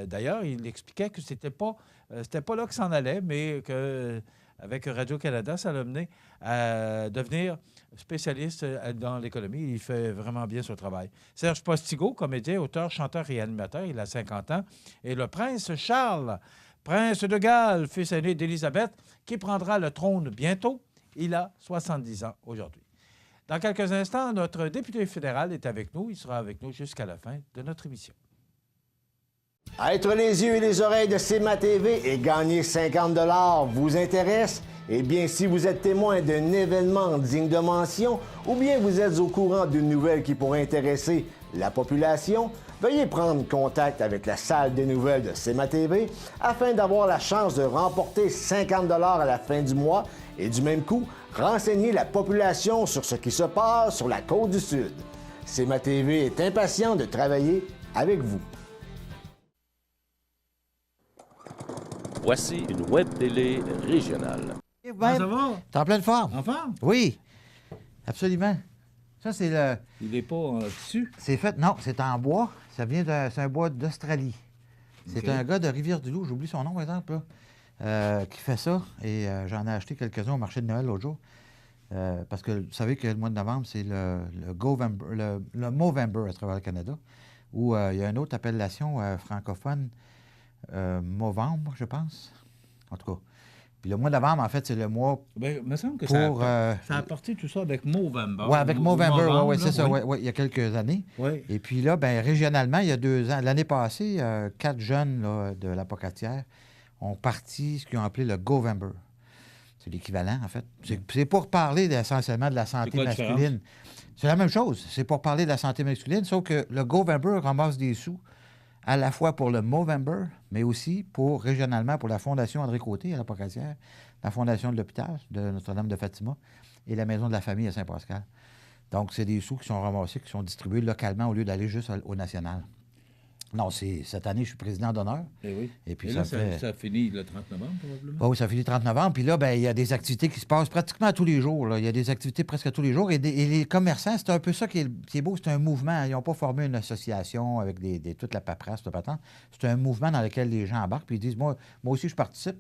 D'ailleurs, il expliquait que c'était pas là que s'en allait, mais que avec Radio-Canada, ça l'a mené à devenir spécialiste dans l'économie. Il fait vraiment bien son travail. Serge Postigo, comédien, auteur, chanteur et animateur, il a 50 ans. Et le prince Charles, prince de Galles, fils aîné d'Élisabeth, qui prendra le trône bientôt, il a 70 ans aujourd'hui. Dans quelques instants, notre député fédéral est avec nous. Il sera avec nous jusqu'à la fin de notre émission. Être les yeux et les oreilles de CMA TV et gagner 50 $ vous intéresse? Eh bien, si vous êtes témoin d'un événement digne de mention ou bien vous êtes au courant d'une nouvelle qui pourrait intéresser la population, veuillez prendre contact avec la salle des nouvelles de CMA TV afin d'avoir la chance de remporter 50 $ à la fin du mois et du même coup, renseigner la population sur ce qui se passe sur la côte du Sud. CMA TV est impatient de travailler avec vous. Voici une web télé régionale. Ben, ça va? T'es en pleine forme? En forme? Oui, absolument. Ça, c'est le... Il n'est pas en tissu? C'est fait, non, c'est en bois. Ça vient c'est un bois d'Australie. C'est OK. un gars de Rivière-du-Loup, j'oublie son nom, par exemple, là, qui fait ça. Et j'en ai acheté quelques-uns au marché de Noël l'autre jour. Parce que vous savez que le mois de novembre, c'est le Movember à travers le Canada, où il y a une autre appellation francophone, Movembre, je pense. En tout cas. Puis le mois de novembre, en fait, c'est le mois. Bien, il me semble que pour, ça a parti tout ça avec Movember. Oui, avec Movember, oui, c'est ça, oui, il y a quelques années. Oui. Et puis là, bien, régionalement, il y a 2 ans, l'année passée, 4 jeunes là, de la Pocatière ont parti ce qu'ils ont appelé le Govember. C'est l'équivalent, en fait. C'est pour parler essentiellement de la santé masculine. C'est la même chose. C'est pour parler de la santé masculine, sauf que le Govember ramasse des sous à la fois pour le Movember, mais aussi pour, régionalement, pour la Fondation André Côté à la Pocatière, la Fondation de l'hôpital de Notre-Dame de Fatima et la Maison de la famille à Saint-Pascal. Donc, c'est des sous qui sont ramassés, qui sont distribués localement au lieu d'aller juste au national. Non, cette année, je suis président d'honneur. Et oui. Et puis et là, ça finit le 30 novembre, probablement? Oui, ça finit le 30 novembre. Puis là, il y a des activités qui se passent pratiquement tous les jours. Là. Il y a des activités presque tous les jours. Et les commerçants, c'est un peu ça qui est beau. C'est un mouvement. Ils n'ont pas formé une association avec toute la paperasse, tout le patin. C'est un mouvement dans lequel les gens embarquent. Puis ils disent, moi aussi, je participe.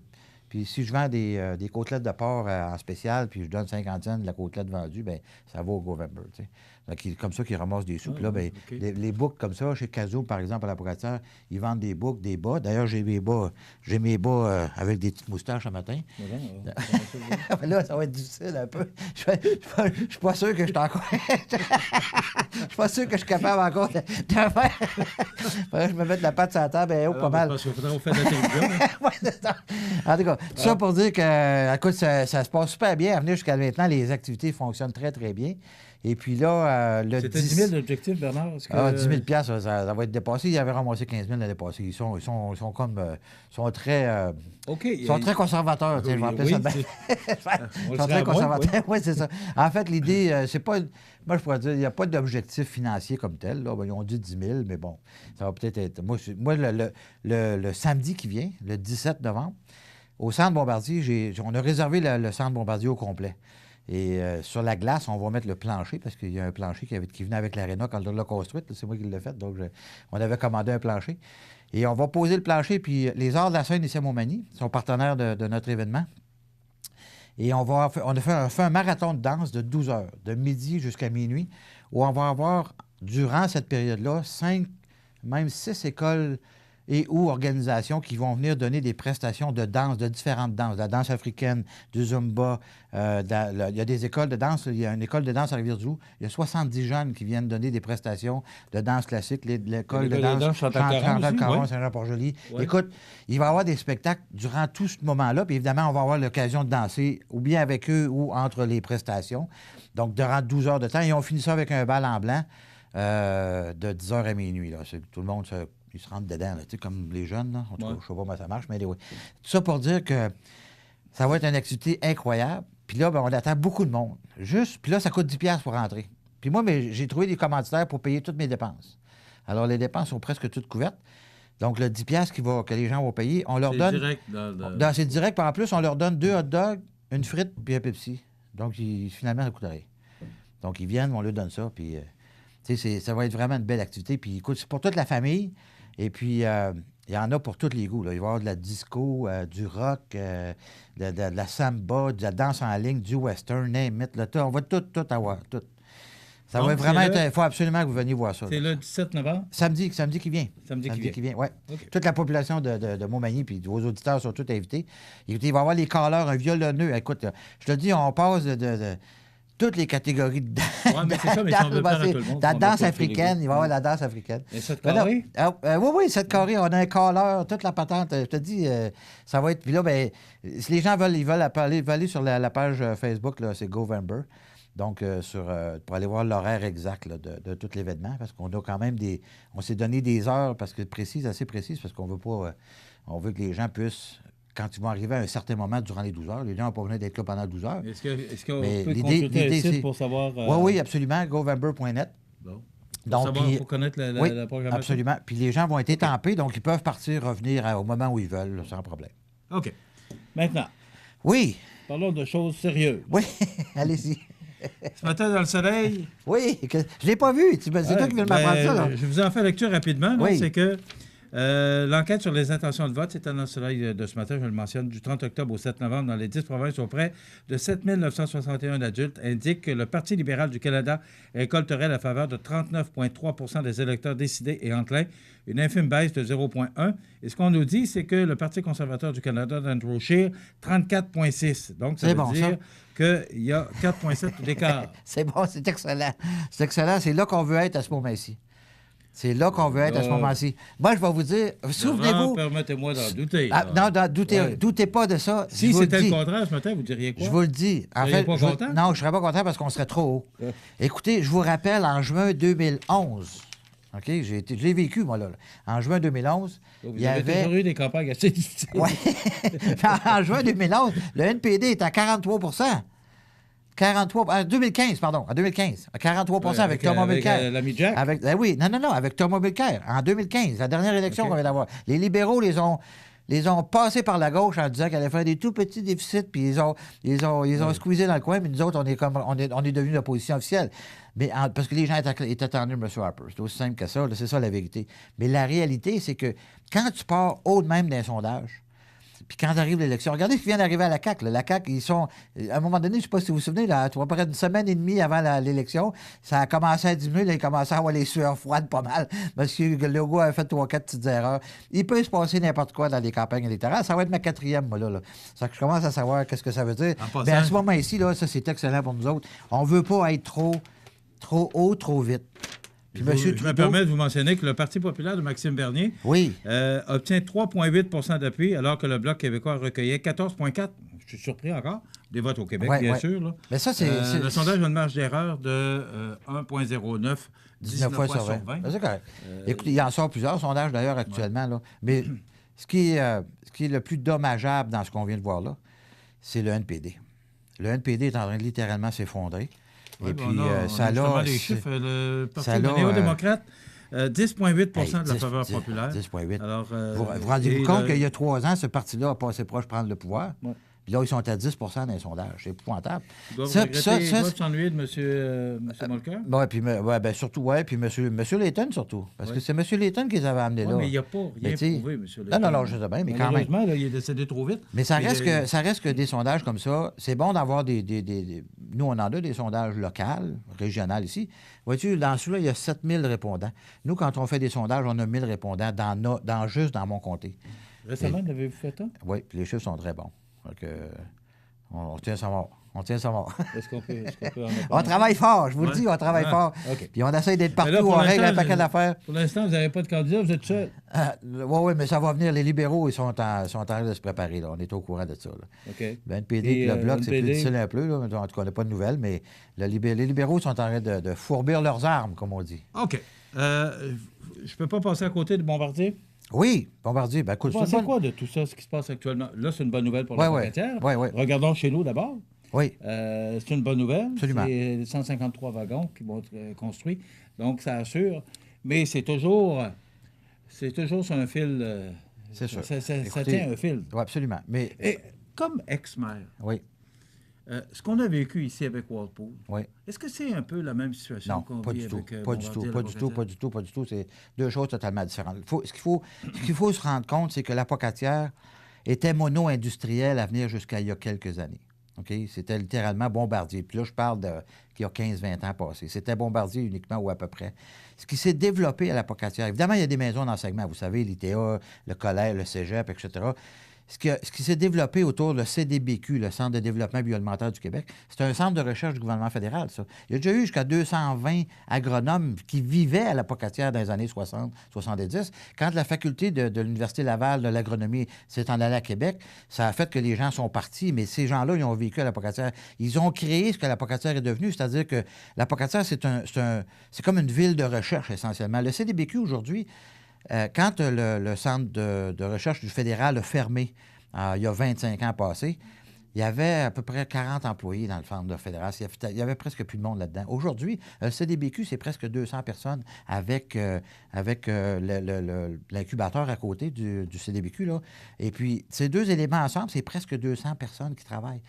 Puis si je vends des côtelettes de porc en spécial, puis je donne 50 cents de la côtelette vendue, bien, ça va au Govember, tu sais. Donc, comme ça qu'ils ramassent des sous. Puis là, bien, les boucles comme ça, chez Cazot, par exemple, à la Pocatière, ils vendent des boucles, des bas. D'ailleurs, j'ai mes bas avec des petites moustaches ce matin. Là, ça va être difficile un peu. Je suis pas sûr que je suis encore... Je suis pas sûr que je suis capable encore de faire... Faudrait que je me mette la patte sur la table, pas mal. Parce qu'il faudrait qu'on fasse de la télévision. En tout cas, tout ça pour dire que, écoute, ça se passe super bien. À venir jusqu'à maintenant, les activités fonctionnent très, très bien. Et puis là, C'était 10 000 l'objectif, Bernard? 10 000 ça va être dépassé. Ils avaient ramassé 15 000 l'année passée. Ils sont très... Ils sont très conservateurs. Oui, je vais appeler ça de Ils sont très conservateurs. Oui, c'est ça. En fait, l'idée, c'est pas... Moi, je pourrais dire, il n'y a pas d'objectif financier comme tel. Là. Ils ont dit 10 000, mais bon, ça va peut-être être... Moi, le samedi qui vient, le 17 novembre, au Centre Bombardier, on a réservé le Centre Bombardier au complet. Et sur la glace, on va mettre le plancher, parce qu'il y a un plancher qui venait avec l'aréna quand on l'a construite. C'est moi qui l'ai fait, donc on avait commandé un plancher. Et on va poser le plancher, puis les Arts de la Seine ici à Montmagny sont partenaires de notre événement. Et on a fait un marathon de danse de 12 heures, de midi jusqu'à minuit, où on va avoir, durant cette période-là, 5, même 6 écoles et ou organisations qui vont venir donner des prestations de danse, de différentes danses, la danse africaine, du Zumba. Il y a des écoles de danse. Il y a une école de danse à Rivière-du-Loup. Il y a 70 jeunes qui viennent donner des prestations de danse classique. L'école de danse Chantal-Caron, Saint-Jean-Port-Joli. Ouais. Écoute, il va y avoir des spectacles durant tout ce moment-là. Puis évidemment, on va avoir l'occasion de danser ou bien avec eux ou entre les prestations. Donc, durant 12 heures de temps. Et on finit ça avec un bal en blanc de 10 heures à minuit. Là. Tout le monde ils se rentrent dedans, là, comme les jeunes. Là. En tout cas, je ne sais pas comment ça marche, mais oui. Tout ça pour dire que ça va être une activité incroyable. Puis là, on attend beaucoup de monde. Puis là, ça coûte 10$ pour rentrer. Puis moi, j'ai trouvé des commanditaires pour payer toutes mes dépenses. Alors, les dépenses sont presque toutes couvertes. Donc, le 10$ que les gens vont payer, on leur donne... C'est direct. Puis en plus, on leur donne 2 hot dogs, une frite puis un Pepsi. Donc, finalement, ça coûte rien. Donc, ils viennent, on leur donne ça. Puis, ça va être vraiment une belle activité. Puis, écoute, c'est pour toute la famille. Et puis, il y en a pour tous les goûts. Là. Il va y avoir de la disco, du rock, de la samba, de la danse en ligne, du western, name it. Là, on va tout avoir. Tout. Ça va vraiment être... Il faut absolument que vous veniez voir ça. C'est le 17 novembre? Samedi qui vient. Samedi qui vient, oui. Okay. Toute la population de Montmagny, puis vos auditeurs sont tous invités. Écoutez, il va y avoir les caleurs, un violonneux. Écoute, je te dis, on passe de toutes les catégories de danse. Oui, mais c'est ça, mais si on veut plaire à tout le monde. La danse africaine, il va y avoir la danse africaine. Et 7 carrés? Oui, 7 carrés. On a un caleur, toute la patente. Je te dis, ça va être... Puis là, bien, si les gens veulent aller sur la page Facebook, là, c'est Govember. Donc, pour aller voir l'horaire exact là, de tout l'événement, parce qu'on a quand même on s'est donné des heures assez précises, parce qu'on veut pas... on veut que les gens puissent... Quand ils vont arriver à un certain moment durant les 12 heures, les gens n'ont pas besoin d'être là pendant 12 heures. Est-ce qu'on peut consulter le site pour savoir... Oui, absolument, govember.net. Bon. Pour connaître la programmation. Absolument. Puis les gens vont être étampés, donc ils peuvent revenir au moment où ils veulent, là, sans problème. OK. Maintenant. Oui. Parlons de choses sérieuses. Oui, allez-y. Ce matin, dans le soleil... Oui, je ne l'ai pas vu. C'est toi qui viens de m'apprendre ça. Là. Je vous en fais lecture rapidement. Oui. C'est que L'enquête sur les intentions de vote, c'est un soleil de ce matin, je le mentionne, du 30 octobre au 7 novembre dans les 10 provinces auprès de 7 961 adultes, indique que le Parti libéral du Canada récolterait la faveur de 39,3 % des électeurs décidés et enclins, une infime baisse de 0,1. Et ce qu'on nous dit, c'est que le Parti conservateur du Canada d'Andrew Scheer, 34,6. Donc, ça veut dire qu'il y a 4,7 d'écart. C'est bon, c'est excellent. C'est excellent. C'est là qu'on veut être à ce moment-ci. C'est là qu'on veut être à ce moment-ci. Moi, je vais vous dire, souvenez-vous... Permettez-moi d'en douter. Doutez pas de ça. Si c'était le contraire ce matin, vous diriez quoi? Je vous le dis. Vous seriez pas content? Non, je ne serais pas content parce qu'on serait trop haut. Écoutez, je vous rappelle, en juin 2011... OK? Je l'ai vécu, moi, là. En juin 2011, il y avait toujours eu des campagnes assez difficiles. Oui. En juin 2011, le NPD est à 43 en 2015, pardon. En 2015. À 43 avec Thomas Mulcair. L'ami Jack? Oui. Non, avec Thomas Mulcair. En 2015, la dernière élection qu'on vient d'avoir. Les libéraux les ont passés par la gauche en disant qu'elle allait faire des tout petits déficits, puis ils ont squeezé dans le coin, mais nous autres, on est devenus l'opposition officielle. Mais parce que les gens étaient tendus M. Harper. C'est aussi simple que ça. C'est ça la vérité. Mais la réalité, c'est que quand tu pars haut de même d'un sondage, puis quand arrive l'élection, regardez ce qui vient d'arriver à la CAQ. La CAQ, ils sont... À un moment donné, je ne sais pas si vous vous souvenez, là, à peu près une semaine et demie avant l'élection, ça a commencé à diminuer. Là, ils commençaient à avoir les sueurs froides pas mal. Parce que Legault avait fait 3-4 petites erreurs. Il peut se passer n'importe quoi dans les campagnes électorales. Ça va être ma 4e, moi, là. Ça que je commence à savoir qu'est-ce que ça veut dire. Mais à ce moment-ci, là, ça, c'est excellent pour nous autres. On ne veut pas être trop haut, trop vite. Je me permets de vous mentionner que le Parti populaire de Maxime Bernier obtient 3,8 d'appui, alors que le Bloc québécois recueillait 14,4. Je suis surpris encore. Des votes au Québec, bien sûr. Là. Mais ça, le sondage a une marge d'erreur de 1,09, 19 fois sur 20. C'est correct. Écoutez, il en sort plusieurs sondages, d'ailleurs, actuellement. Là. Mais ce qui est le plus dommageable dans ce qu'on vient de voir là, c'est le NPD. Le NPD est en train de littéralement s'effondrer. Oui, et puis, ça a... les chiffres, le Parti néo-démocrate, 10,8 de la faveur populaire. 10,8. Alors, vous rendez-vous compte qu'il y a 3 ans, ce parti-là a passé proche de prendre le pouvoir? Oui. Puis là, ils sont à 10 dans les sondages. C'est épouvantable. Ils doivent s'ennuyer de M. Mulcair? Oui, puis surtout, puis M. Layton, surtout. Parce que c'est M. Layton qui les avait amenés là. Mais il n'y a pas rien prouvé, M. Layton. Non, je sais bien, mais quand même. Malheureusement, il est décédé trop vite. Mais ça reste que des sondages comme ça, c'est bon d'avoir des... Nous, on en a des sondages locaux, régionaux ici. Vois-tu, dans celui-là, il y a 7000 répondants. Nous, quand on fait des sondages, on a 1000 répondants juste dans mon comté. Récemment, avez-vous fait ça? Oui, puis les chiffres sont très bons. Donc, on tient ça mort. Est-ce qu'on peut en on travaille fort, je vous le dis, on travaille fort. Okay. Puis on essaie d'être partout, on règle un paquet d'affaires. Pour l'instant, vous n'avez pas de candidat, vous êtes seul. Oui, mais ça va venir. Les libéraux, ils sont en train de se préparer. Là. On est au courant de ça. Là. Okay. Le NPD et le Bloc, c'est plus difficile un peu. Là. En tout cas, on n'a pas de nouvelles, mais les libéraux sont en train de fourbir leurs armes, comme on dit. OK. Je peux pas passer à côté de Bombardier? Oui, Bombardier. Ben, écoute, c'est quoi de tout ça, ce qui se passe actuellement? Là, c'est une bonne nouvelle pour la Pocatière. Oui. Regardons chez nous d'abord. Oui. C'est une bonne nouvelle. Absolument. C'est 153 wagons qui vont être construits. Donc, ça assure. Mais c'est toujours sur un fil. C'est sûr. Ça tient un fil. Oui, absolument. Mais... Et comme ex-maire, oui. Ce qu'on a vécu ici avec Walpole, oui. Est-ce que c'est un peu la même situation qu'on vit avec Pas du tout. C'est deux choses totalement différentes. Ce qu'il faut se rendre compte, c'est que la Pocatière était mono-industrielle à venir jusqu'à il y a quelques années. Okay? C'était littéralement Bombardier. Puis là, je parle qu'il y a 15-20 ans passés. C'était Bombardier uniquement ou à peu près. Ce qui s'est développé à la Pocatière, évidemment, il y a des maisons d'enseignement, vous savez, l'ITA, le collège, le cégep, etc. Ce qui s'est développé autour du CDBQ, le Centre de développement bioalimentaire du Québec, c'est un centre de recherche du gouvernement fédéral, ça. Il y a déjà eu jusqu'à 220 agronomes qui vivaient à la Pocatière dans les années 60-70. Quand la faculté de l'Université Laval de l'agronomie s'est en allée à Québec, ça a fait que les gens sont partis, mais ces gens-là, ils ont vécu à la Pocatière. Ils ont créé ce que la Pocatière est devenue, c'est-à-dire que la Pocatière, c'est comme une ville de recherche, essentiellement. Le CDBQ, aujourd'hui, quand le centre de recherche du fédéral a fermé il y a 25 ans passés, il y avait à peu près 40 employés dans le centre de fédéral. Il y avait presque plus de monde là-dedans. Aujourd'hui, le CDBQ, c'est presque 200 personnes avec l'incubateur à côté du CDBQ. Là. Et puis, ces deux éléments ensemble, c'est presque 200 personnes qui travaillent.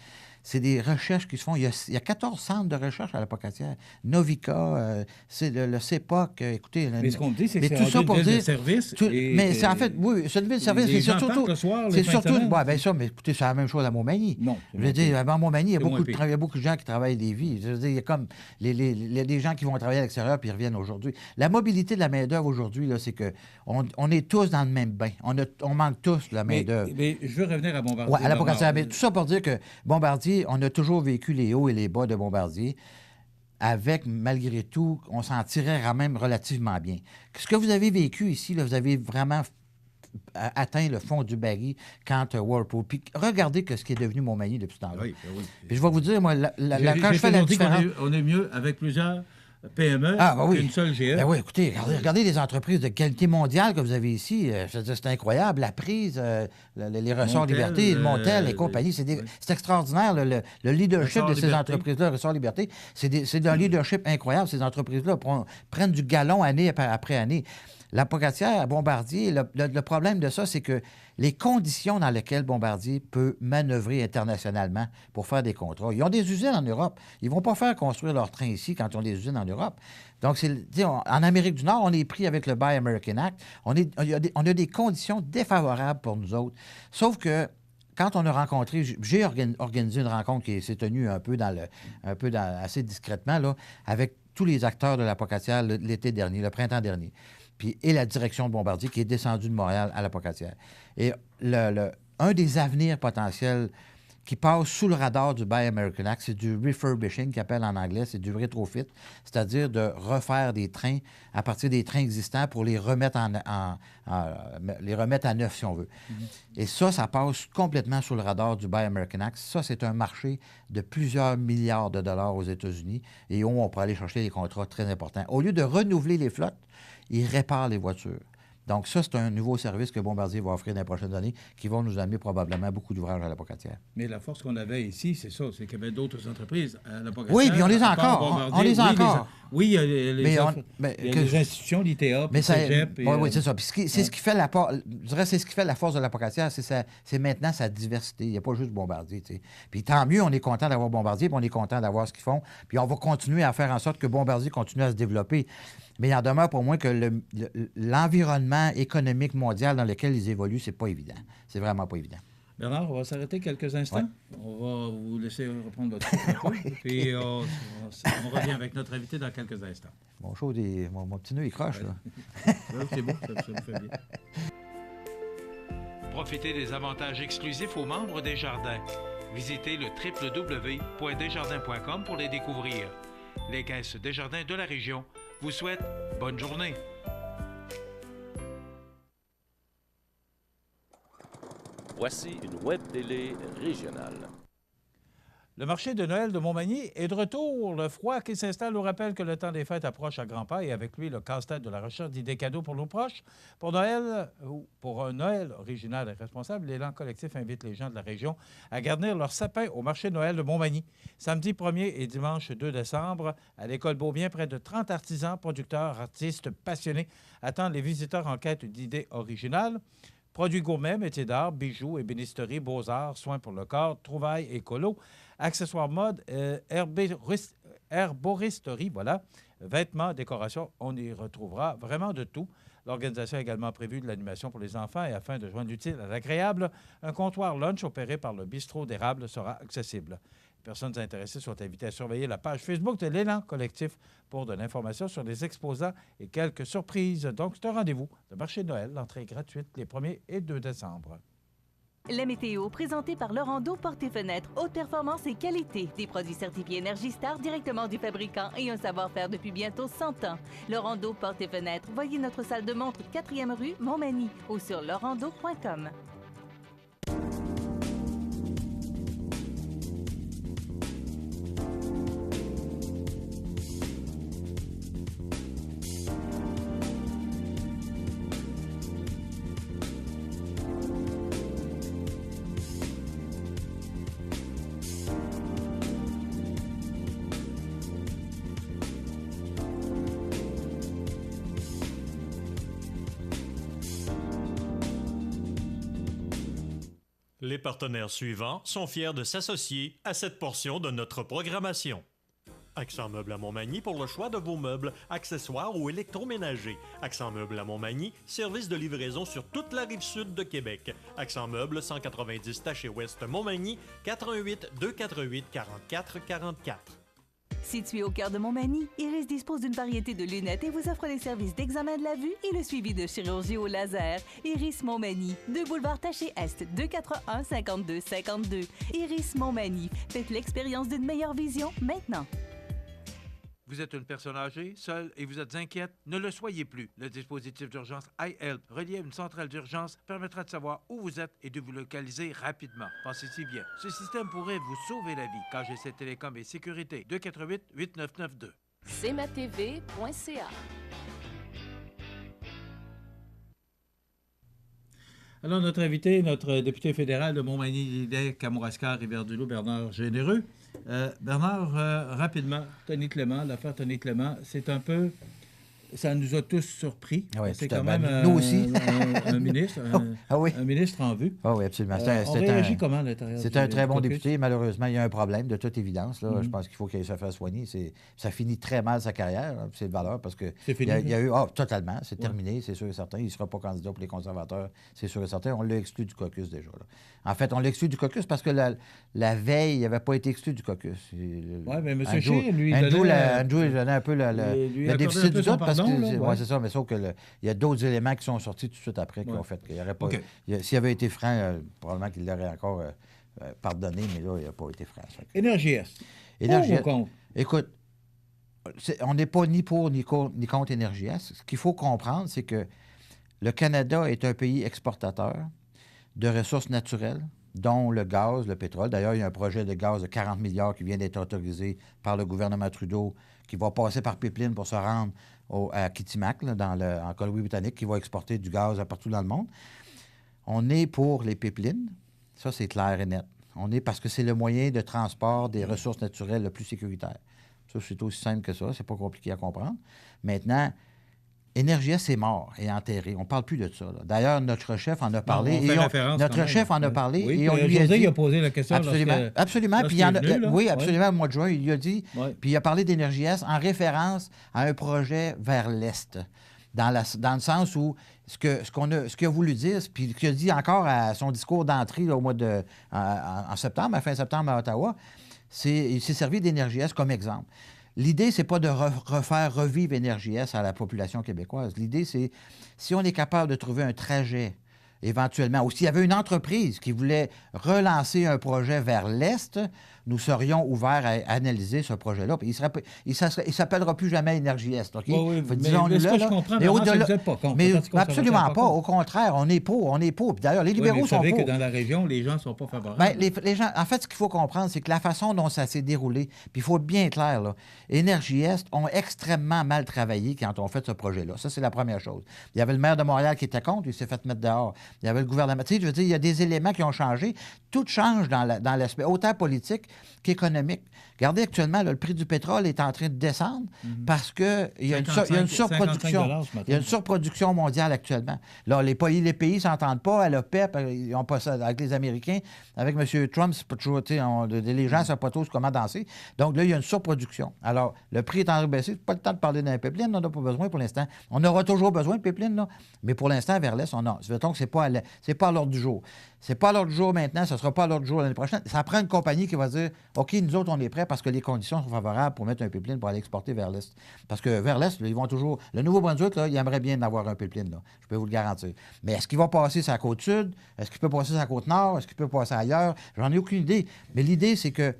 c'est des recherches qui se font. Il y a 14 centres de recherche à l'Apocatière. Novica, c'est le CEPOC, écoutez... Mais ce qu'on dit, c'est que c'est tout ça pour une ville dire... de service. Mais c'est en fait, oui, c'est une ville de service. Les C'est gens surtout... partent le soir, les C'est fins de surtout... semaine. Bon, bien ça, mais écoutez, c'est la même chose à Montmagny. Non. Je veux dire, à Montmagny, il y a C'est moins beaucoup de gens qui travaillent à Lévis. Je veux dire, il y a comme les gens qui vont travailler à l'extérieur puis ils reviennent aujourd'hui. La mobilité de la main-d'œuvre aujourd'hui, là, c'est que on est tous dans le même bain. On manque tous de la main-d'œuvre. Mais je veux revenir à Bombardier. Oui, à l'Apocatière. Mais tout ça pour dire que Bombardier, on a toujours vécu les hauts et les bas de Bombardier. Avec, malgré tout, on s'en tirait quand même relativement bien. Ce que vous avez vécu ici, là, vous avez vraiment atteint le fond du baril quand Whirlpool. Puis regardez ce qui est devenu Montmagny depuis ce temps-là. Oui, oui. Puis je vais vous dire, moi, quand je fais la toujours dit différence... on est mieux avec plusieurs PME qu'une seule GE. Ben oui, écoutez, regardez les entreprises de qualité mondiale que vous avez ici. Je veux dire, c'est incroyable. La prise, les ressorts Montel, Liberté, le Montel, les compagnies, c'est extraordinaire. Le leadership Ressort de ces Liberté. entreprises-là, Ressort Liberté, c'est d'un leadership incroyable. Ces entreprises-là prennent du galon année après année. L'Apocatière à Bombardier, le problème de ça, c'est que les conditions dans lesquelles Bombardier peut manœuvrer internationalement pour faire des contrats. Ils ont des usines en Europe. Ils ne vont pas faire construire leurs trains ici quand ils ont des usines en Europe. Donc, en Amérique du Nord, on est pris avec le Buy American Act. On a des conditions défavorables pour nous autres. Sauf que quand on a rencontré, j'ai organisé une rencontre qui s'est tenue assez discrètement là, avec tous les acteurs de l'Apocatière l'été dernier, le printemps dernier. Et la direction de Bombardier qui est descendue de Montréal à l'Apocatière. Et un des avenirs potentiels qui passe sous le radar du Buy American Act, c'est du refurbishing, qu'ils appellent en anglais, c'est du rétrofit, c'est-à-dire de refaire des trains à partir des trains existants pour les remettre à neuf, si on veut. Et ça passe complètement sous le radar du Buy American Act. Ça, c'est un marché de plusieurs milliards de dollars aux États-Unis et où on peut aller chercher des contrats très importants. Au lieu de renouveler les flottes, ils réparent les voitures. Donc ça, c'est un nouveau service que Bombardier va offrir dans les prochaines années qui vont nous amener probablement beaucoup d'ouvrages à l'Apocatière. Mais la force qu'on avait ici, c'est ça, c'est qu'il y avait d'autres entreprises à l'Apocatière. Oui, puis on les a encore. On les a encore. Oui, il y a les institutions, l'ITA, le Cégep. Oui, c'est ça. Puis c'est ce qui fait c'est ce qui fait la force de l'Apocatière, c'est maintenant sa diversité. Il n'y a pas juste Bombardier. T'sais. Puis tant mieux, on est content d'avoir Bombardier, puis on est content d'avoir ce qu'ils font. Puis on va continuer à faire en sorte que Bombardier continue à se développer. Mais il en demeure pour moi que l'environnement économique mondial dans lequel ils évoluent, c'est pas évident. C'est vraiment pas évident. Bernard, on va s'arrêter quelques instants. Ouais. On va vous laisser reprendre votre souffle. Puis on revient avec notre invité dans quelques instants. Mon petit nœud, il croche, là. C'est beau, ça vous fait bien. Profitez des avantages exclusifs aux membres des Jardins. Visitez le www.desjardins.com pour les découvrir. Les caisses Desjardins de la région vous souhaitent bonne journée. Voici une web télé régionale. Le marché de Noël de Montmagny est de retour. Le froid qui s'installe nous rappelle que le temps des fêtes approche à grands pas et avec lui le casse-tête de la recherche d'idées cadeaux pour nos proches. Pour Noël, ou pour un Noël original et responsable, l'Élan collectif invite les gens de la région à garnir leur sapin au marché de Noël de Montmagny. Samedi 1er et dimanche 2 décembre, à l'école Beaubien, près de 30 artisans, producteurs, artistes passionnés attendent les visiteurs en quête d'idées originales. Produits gourmets, métiers d'art, bijoux, ébénisterie, beaux-arts, soins pour le corps, trouvailles écolo, accessoires mode, herboristerie, voilà, vêtements, décorations, on y retrouvera vraiment de tout. L'organisation a également prévu de l'animation pour les enfants et afin de joindre l'utile à l'agréable, un comptoir lunch opéré par le bistrot d'érable sera accessible. Les personnes intéressées sont invitées à surveiller la page Facebook de l'Élan collectif pour de l'information sur les exposants et quelques surprises. Donc, c'est un rendez-vous. Le marché de Noël, l'entrée est gratuite les 1er et 2 décembre. La météo, présentée par Laurando Portes et Fenêtres, haute performance et qualité. Des produits certifiés Énergie Star directement du fabricant et un savoir-faire depuis bientôt 100 ans. Laurando Portes et Fenêtres, voyez notre salle de montre 4e rue Montmagny ou sur laurando.com. Les partenaires suivants sont fiers de s'associer à cette portion de notre programmation. Accent Meubles à Montmagny pour le choix de vos meubles, accessoires ou électroménagers. Accent Meubles à Montmagny, service de livraison sur toute la rive sud de Québec. Accent Meubles, 190 Taché Ouest Montmagny, 88 248 44 44. Situé au cœur de Montmagny, Iris dispose d'une variété de lunettes et vous offre les services d'examen de la vue et le suivi de chirurgie au laser. Iris Montmagny, 2 boulevard Taché-Est, 241-5252. Iris Montmagny, faites l'expérience d'une meilleure vision maintenant. Vous êtes une personne âgée, seule et vous êtes inquiète? Ne le soyez plus. Le dispositif d'urgence iHelp, relié à une centrale d'urgence, permettra de savoir où vous êtes et de vous localiser rapidement. Pensez-y bien. Ce système pourrait vous sauver la vie. KGC Télécom et Sécurité, 248-8992. cmatv.ca. Alors, notre invité, notre député fédéral de Montmagny-Lillet, Kamouraska, Rivière-du-Loup, Bernard Généreux. Bernard, rapidement, Tony Clément, l'affaire Tony Clément, c'est un peu... Ça nous a tous surpris. Oui, c'est quand même nous aussi. un ministre, un ministre en vue. Oui, absolument. On réagit comment à l'intérieur? C'est un très bon député. Malheureusement, il y a un problème, de toute évidence. Là. Je pense qu'il faut qu'il se fasse soigner. Ça finit très mal sa carrière. C'est de valeur parce que... C'est fini? Il y a eu... totalement. C'est terminé, c'est sûr et certain. Il ne sera pas candidat pour les conservateurs, c'est sûr et certain. On l'a exclu du caucus déjà. Là. En fait, on l'a exclu du caucus parce que la veille, il n'avait pas été exclu du caucus. Oui, mais M. Scheer, lui, Andrew donnait un peu le déficit du doute parce que... Oui, c'est ça, mais sauf qu'il y a d'autres éléments qui sont sortis tout de suite après qui ont fait qu'il n'y aurait pas... S'il avait été franc, probablement qu'il l'aurait encore pardonné, mais là, il n'a pas été franc. Énergie-Est. Énergie-Est. Écoute, on n'est pas ni pour ni contre Énergie-Est. Ce qu'il faut comprendre, c'est que le Canada est un pays exportateur de ressources naturelles, dont le gaz, le pétrole. D'ailleurs, il y a un projet de gaz de 40 milliards qui vient d'être autorisé par le gouvernement Trudeau, qui va passer par pipeline pour se rendre à Kitimat, là, en Colombie-Britannique, qui va exporter du gaz partout dans le monde. On est pour les pipelines. Ça, c'est clair et net. On est parce que c'est le moyen de transport des ressources naturelles le plus sécuritaire. Ça, c'est aussi simple que ça. C'est pas compliqué à comprendre. Maintenant, Énergie-Est, c'est mort et enterré. On ne parle plus de ça. D'ailleurs, notre chef en a parlé. Notre chef en a parlé. Oui, et on lui a dit... il a posé la question. Absolument. Puis absolument, au mois de juin, il lui a dit... Puis il a parlé d'Énergie-Est en référence à un projet vers l'Est. Dans le sens où ce qu'il a voulu dire, puis ce qu'il a dit encore à son discours d'entrée là, au mois en septembre, à fin septembre à Ottawa, il s'est servi d'Énergie-Est comme exemple. L'idée, c'est pas de refaire revivre Énergie-Est à la population québécoise. L'idée, c'est si on est capable de trouver un trajet éventuellement, ou s'il y avait une entreprise qui voulait relancer un projet vers l'Est, nous serions ouverts à analyser ce projet-là. Il ne s'appellera plus jamais Énergie-Est. OK? Oui, mais ce que je comprends, c'est que vous n'êtes pas contre. Mais absolument pas. Au contraire, on est pour. Puis d'ailleurs, les libéraux sont pour. Vous savez que dans la région, les gens ne sont pas favorables. Bien, les gens, en fait, ce qu'il faut comprendre, c'est que la façon dont ça s'est déroulé, puis il faut être bien clair, là, Énergie-Est ont extrêmement mal travaillé quand on fait ce projet-là. Ça, c'est la première chose. Il y avait le maire de Montréal qui était contre, il s'est fait mettre dehors. Il y avait le gouvernement. Tu sais, je veux dire, il y a des éléments qui ont changé. Tout change dans l'aspect autant politique qu'économique. Regardez, actuellement, là, le prix du pétrole est en train de descendre parce qu'il y a une surproduction. Il y a une surproduction mondiale actuellement. Là, les pays ne s'entendent pas. À l'OPEP, ils n'ont pas ça avec les Américains. Avec M. Trump, c'est pas toujours, les gens ne savent pas tous comment danser. Donc là, il y a une surproduction. Alors, le prix est en train de baisser. Pas le temps de parler d'un pipeline. On n'en a pas besoin pour l'instant. On aura toujours besoin de pipeline, là. Mais pour l'instant, vers l'Est, on a. Mettons que c'est pas à l'ordre du jour. C'est pas à l'ordre du jour maintenant, ça ne sera pas à l'ordre du jour l'année prochaine. Ça prend une compagnie qui va dire OK, nous autres, on est prêts parce que les conditions sont favorables pour mettre un pipeline pour aller exporter vers l'Est. Parce que vers l'Est, là, ils vont toujours. Le Nouveau-Brunswick, là, il aimerait bien avoir un pipeline, là. Je peux vous le garantir. Mais est-ce qu'il va passer sur la côte sud? Est-ce qu'il peut passer sur la côte nord? Est-ce qu'il peut passer ailleurs? J'en ai aucune idée. Mais l'idée, c'est que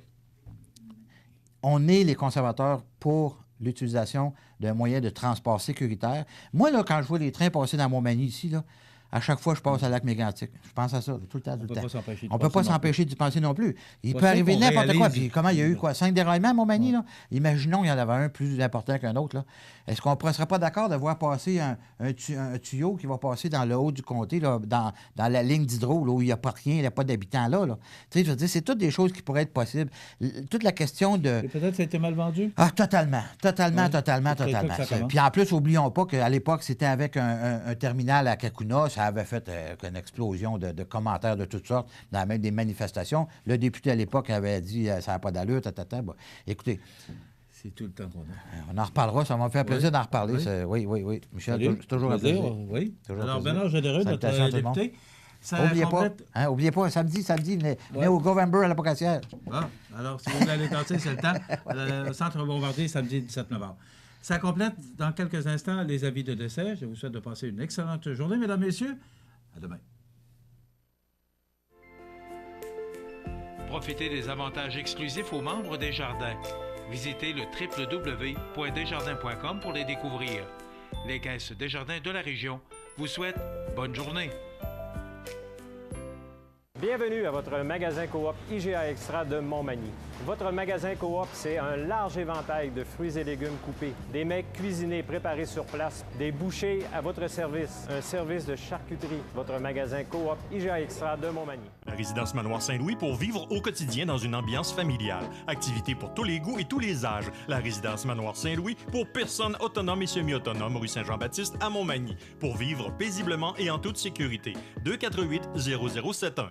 on est les conservateurs pour l'utilisation d'un moyen de transport sécuritaire. Moi, là, quand je vois les trains passer dans Montmagny ici, là, à chaque fois, je passe à Lac-Mégantic. Je pense à ça tout le temps. On ne peut pas s'empêcher d'y penser non plus. Il peut arriver n'importe quoi. Puis comment il y a eu 5 déraillements à Montmagny, là? Imaginons qu'il y en avait un plus important qu'un autre, là. Est-ce qu'on ne serait pas d'accord de voir passer un tuyau qui va passer dans le haut du comté, là, dans la ligne d'hydro, là, où il n'y a pas rien, il n'y a pas d'habitants là? Tu sais, je veux dire, c'est toutes des choses qui pourraient être possibles. Toute la question de... Et peut-être que ça a été mal vendu? Ah, totalement. Puis en plus, n'oublions pas qu'à l'époque, c'était avec un terminal à Kakuna. ça avait fait une explosion de commentaires de toutes sortes, dans même des manifestations. Le député à l'époque avait dit ça n'a pas d'allure, Bon, écoutez. C'est tout le temps qu'on a. On en reparlera, ça m'a fait plaisir d'en reparler. Oui. Oui. Michel, c'est toujours un plaisir. Oui. Toujours alors, un plaisir. Bernard Généreux, notre député. Oubliez pas, samedi, venez au Govember à la Pocassière. Ah, alors, si vous voulez aller danser, c'est le temps. Le centre Bombardier, samedi 17 novembre. Ça complète dans quelques instants les avis de décès. Je vous souhaite de passer une excellente journée, mesdames, messieurs. À demain. Profitez des avantages exclusifs aux membres des Jardins. Visitez le www.desjardins.com pour les découvrir. Les caisses Desjardins de la région vous souhaitent bonne journée. Bienvenue à votre magasin Coop IGA Extra de Montmagny. Votre magasin Coop, c'est un large éventail de fruits et légumes coupés, des mets cuisinés préparés sur place, des bouchées à votre service, un service de charcuterie. Votre magasin Coop IGA Extra de Montmagny. La résidence Manoir Saint-Louis pour vivre au quotidien dans une ambiance familiale. Activités pour tous les goûts et tous les âges. La résidence Manoir Saint-Louis pour personnes autonomes et semi-autonomes, rue Saint-Jean-Baptiste à Montmagny. Pour vivre paisiblement et en toute sécurité. 248-0071.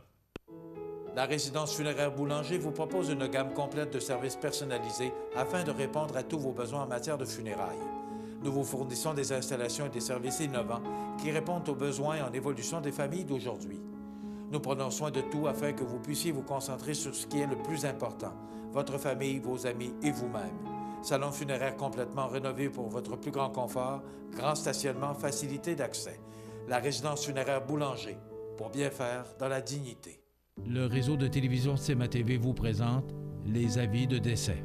La résidence funéraire Boulanger vous propose une gamme complète de services personnalisés afin de répondre à tous vos besoins en matière de funérailles. Nous vous fournissons des installations et des services innovants qui répondent aux besoins en évolution des familles d'aujourd'hui. Nous prenons soin de tout afin que vous puissiez vous concentrer sur ce qui est le plus important, votre famille, vos amis et vous-même. Salon funéraire complètement rénové pour votre plus grand confort, grand stationnement, facilité d'accès. La résidence funéraire Boulanger, pour bien faire dans la dignité. Le réseau de télévision CMA-TV vous présente les avis de décès.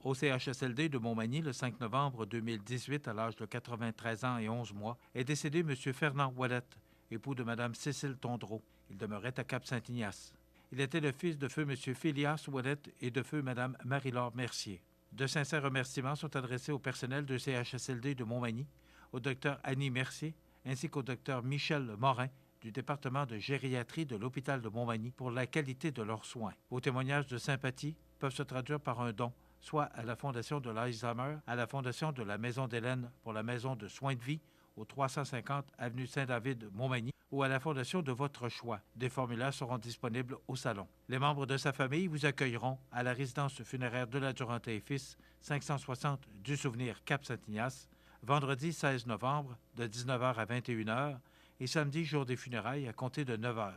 Au CHSLD de Montmagny, le 5 novembre 2018, à l'âge de 93 ans et 11 mois, est décédé M. Fernand Ouellette, époux de Mme Cécile Tondreau. Il demeurait à Cap-Saint-Ignace. Il était le fils de feu M. Phileas Ouellette et de feu Mme Marie-Laure Mercier. De sincères remerciements sont adressés au personnel de CHSLD de Montmagny, au Dr Annie Mercier, ainsi qu'au Dr Michel Morin, du département de gériatrie de l'hôpital de Montmagny pour la qualité de leurs soins. Vos témoignages de sympathie peuvent se traduire par un don, soit à la Fondation de l'Alzheimer, à la Fondation de la Maison d'Hélène pour la Maison de soins de vie au 350 avenue Saint-David, Montmagny, ou à la Fondation de votre choix. Des formulaires seront disponibles au salon. Les membres de sa famille vous accueilleront à la résidence funéraire de la Duranté et Fils, 560 du Souvenir Cap-Saint-Ignace, vendredi 16 novembre de 19h à 21h, et samedi, jour des funérailles, à compter de 9 h.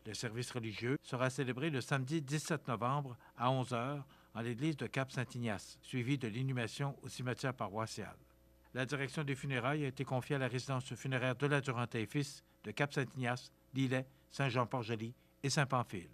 Le service religieux sera célébré le samedi 17 novembre à 11 h en l'église de Cap-Saint-Ignace, suivi de l'inhumation au cimetière paroissial. La direction des funérailles a été confiée à la résidence funéraire de la Duranté et Fils de Cap-Saint-Ignace, Lillet, Saint-Jean-Port-Joli et Saint-Pamphile.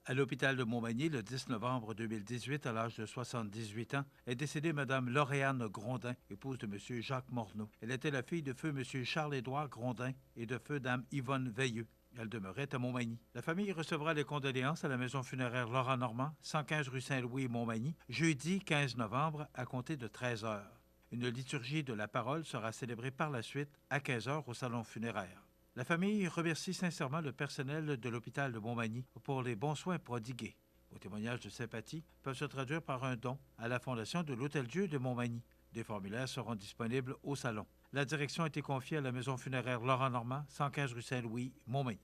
À l'hôpital de Montmagny, le 10 novembre 2018, à l'âge de 78 ans, est décédée Mme Lauriane Grondin, épouse de M. Jacques Morneau. Elle était la fille de feu M. Charles-Édouard Grondin et de feu Dame Yvonne Veilleux. Elle demeurait à Montmagny. La famille recevra les condoléances à la maison funéraire Laurent Normand, 115 rue Saint-Louis, Montmagny, jeudi 15 novembre à compter de 13 h. Une liturgie de la parole sera célébrée par la suite à 15 h au salon funéraire. La famille remercie sincèrement le personnel de l'hôpital de Montmagny pour les bons soins prodigués. Vos témoignages de sympathie peuvent se traduire par un don à la Fondation de l'Hôtel-Dieu de Montmagny. Des formulaires seront disponibles au salon. La direction a été confiée à la maison funéraire Laurent Normand, 115 rue Saint-Louis, Montmagny.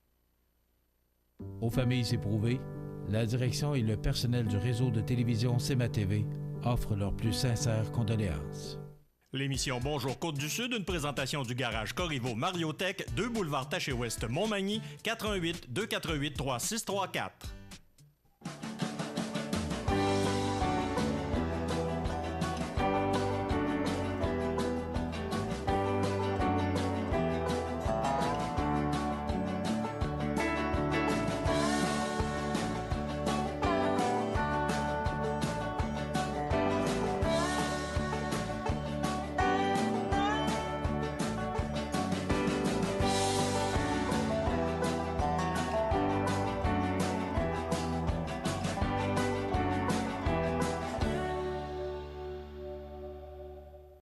Aux familles éprouvées, la direction et le personnel du réseau de télévision CMA-TV offrent leurs plus sincères condoléances. L'émission Bonjour Côte-du-Sud, une présentation du garage Corriveau Mariotech, 2 boulevard Taché-Ouest, Montmagny, 418-248-3634.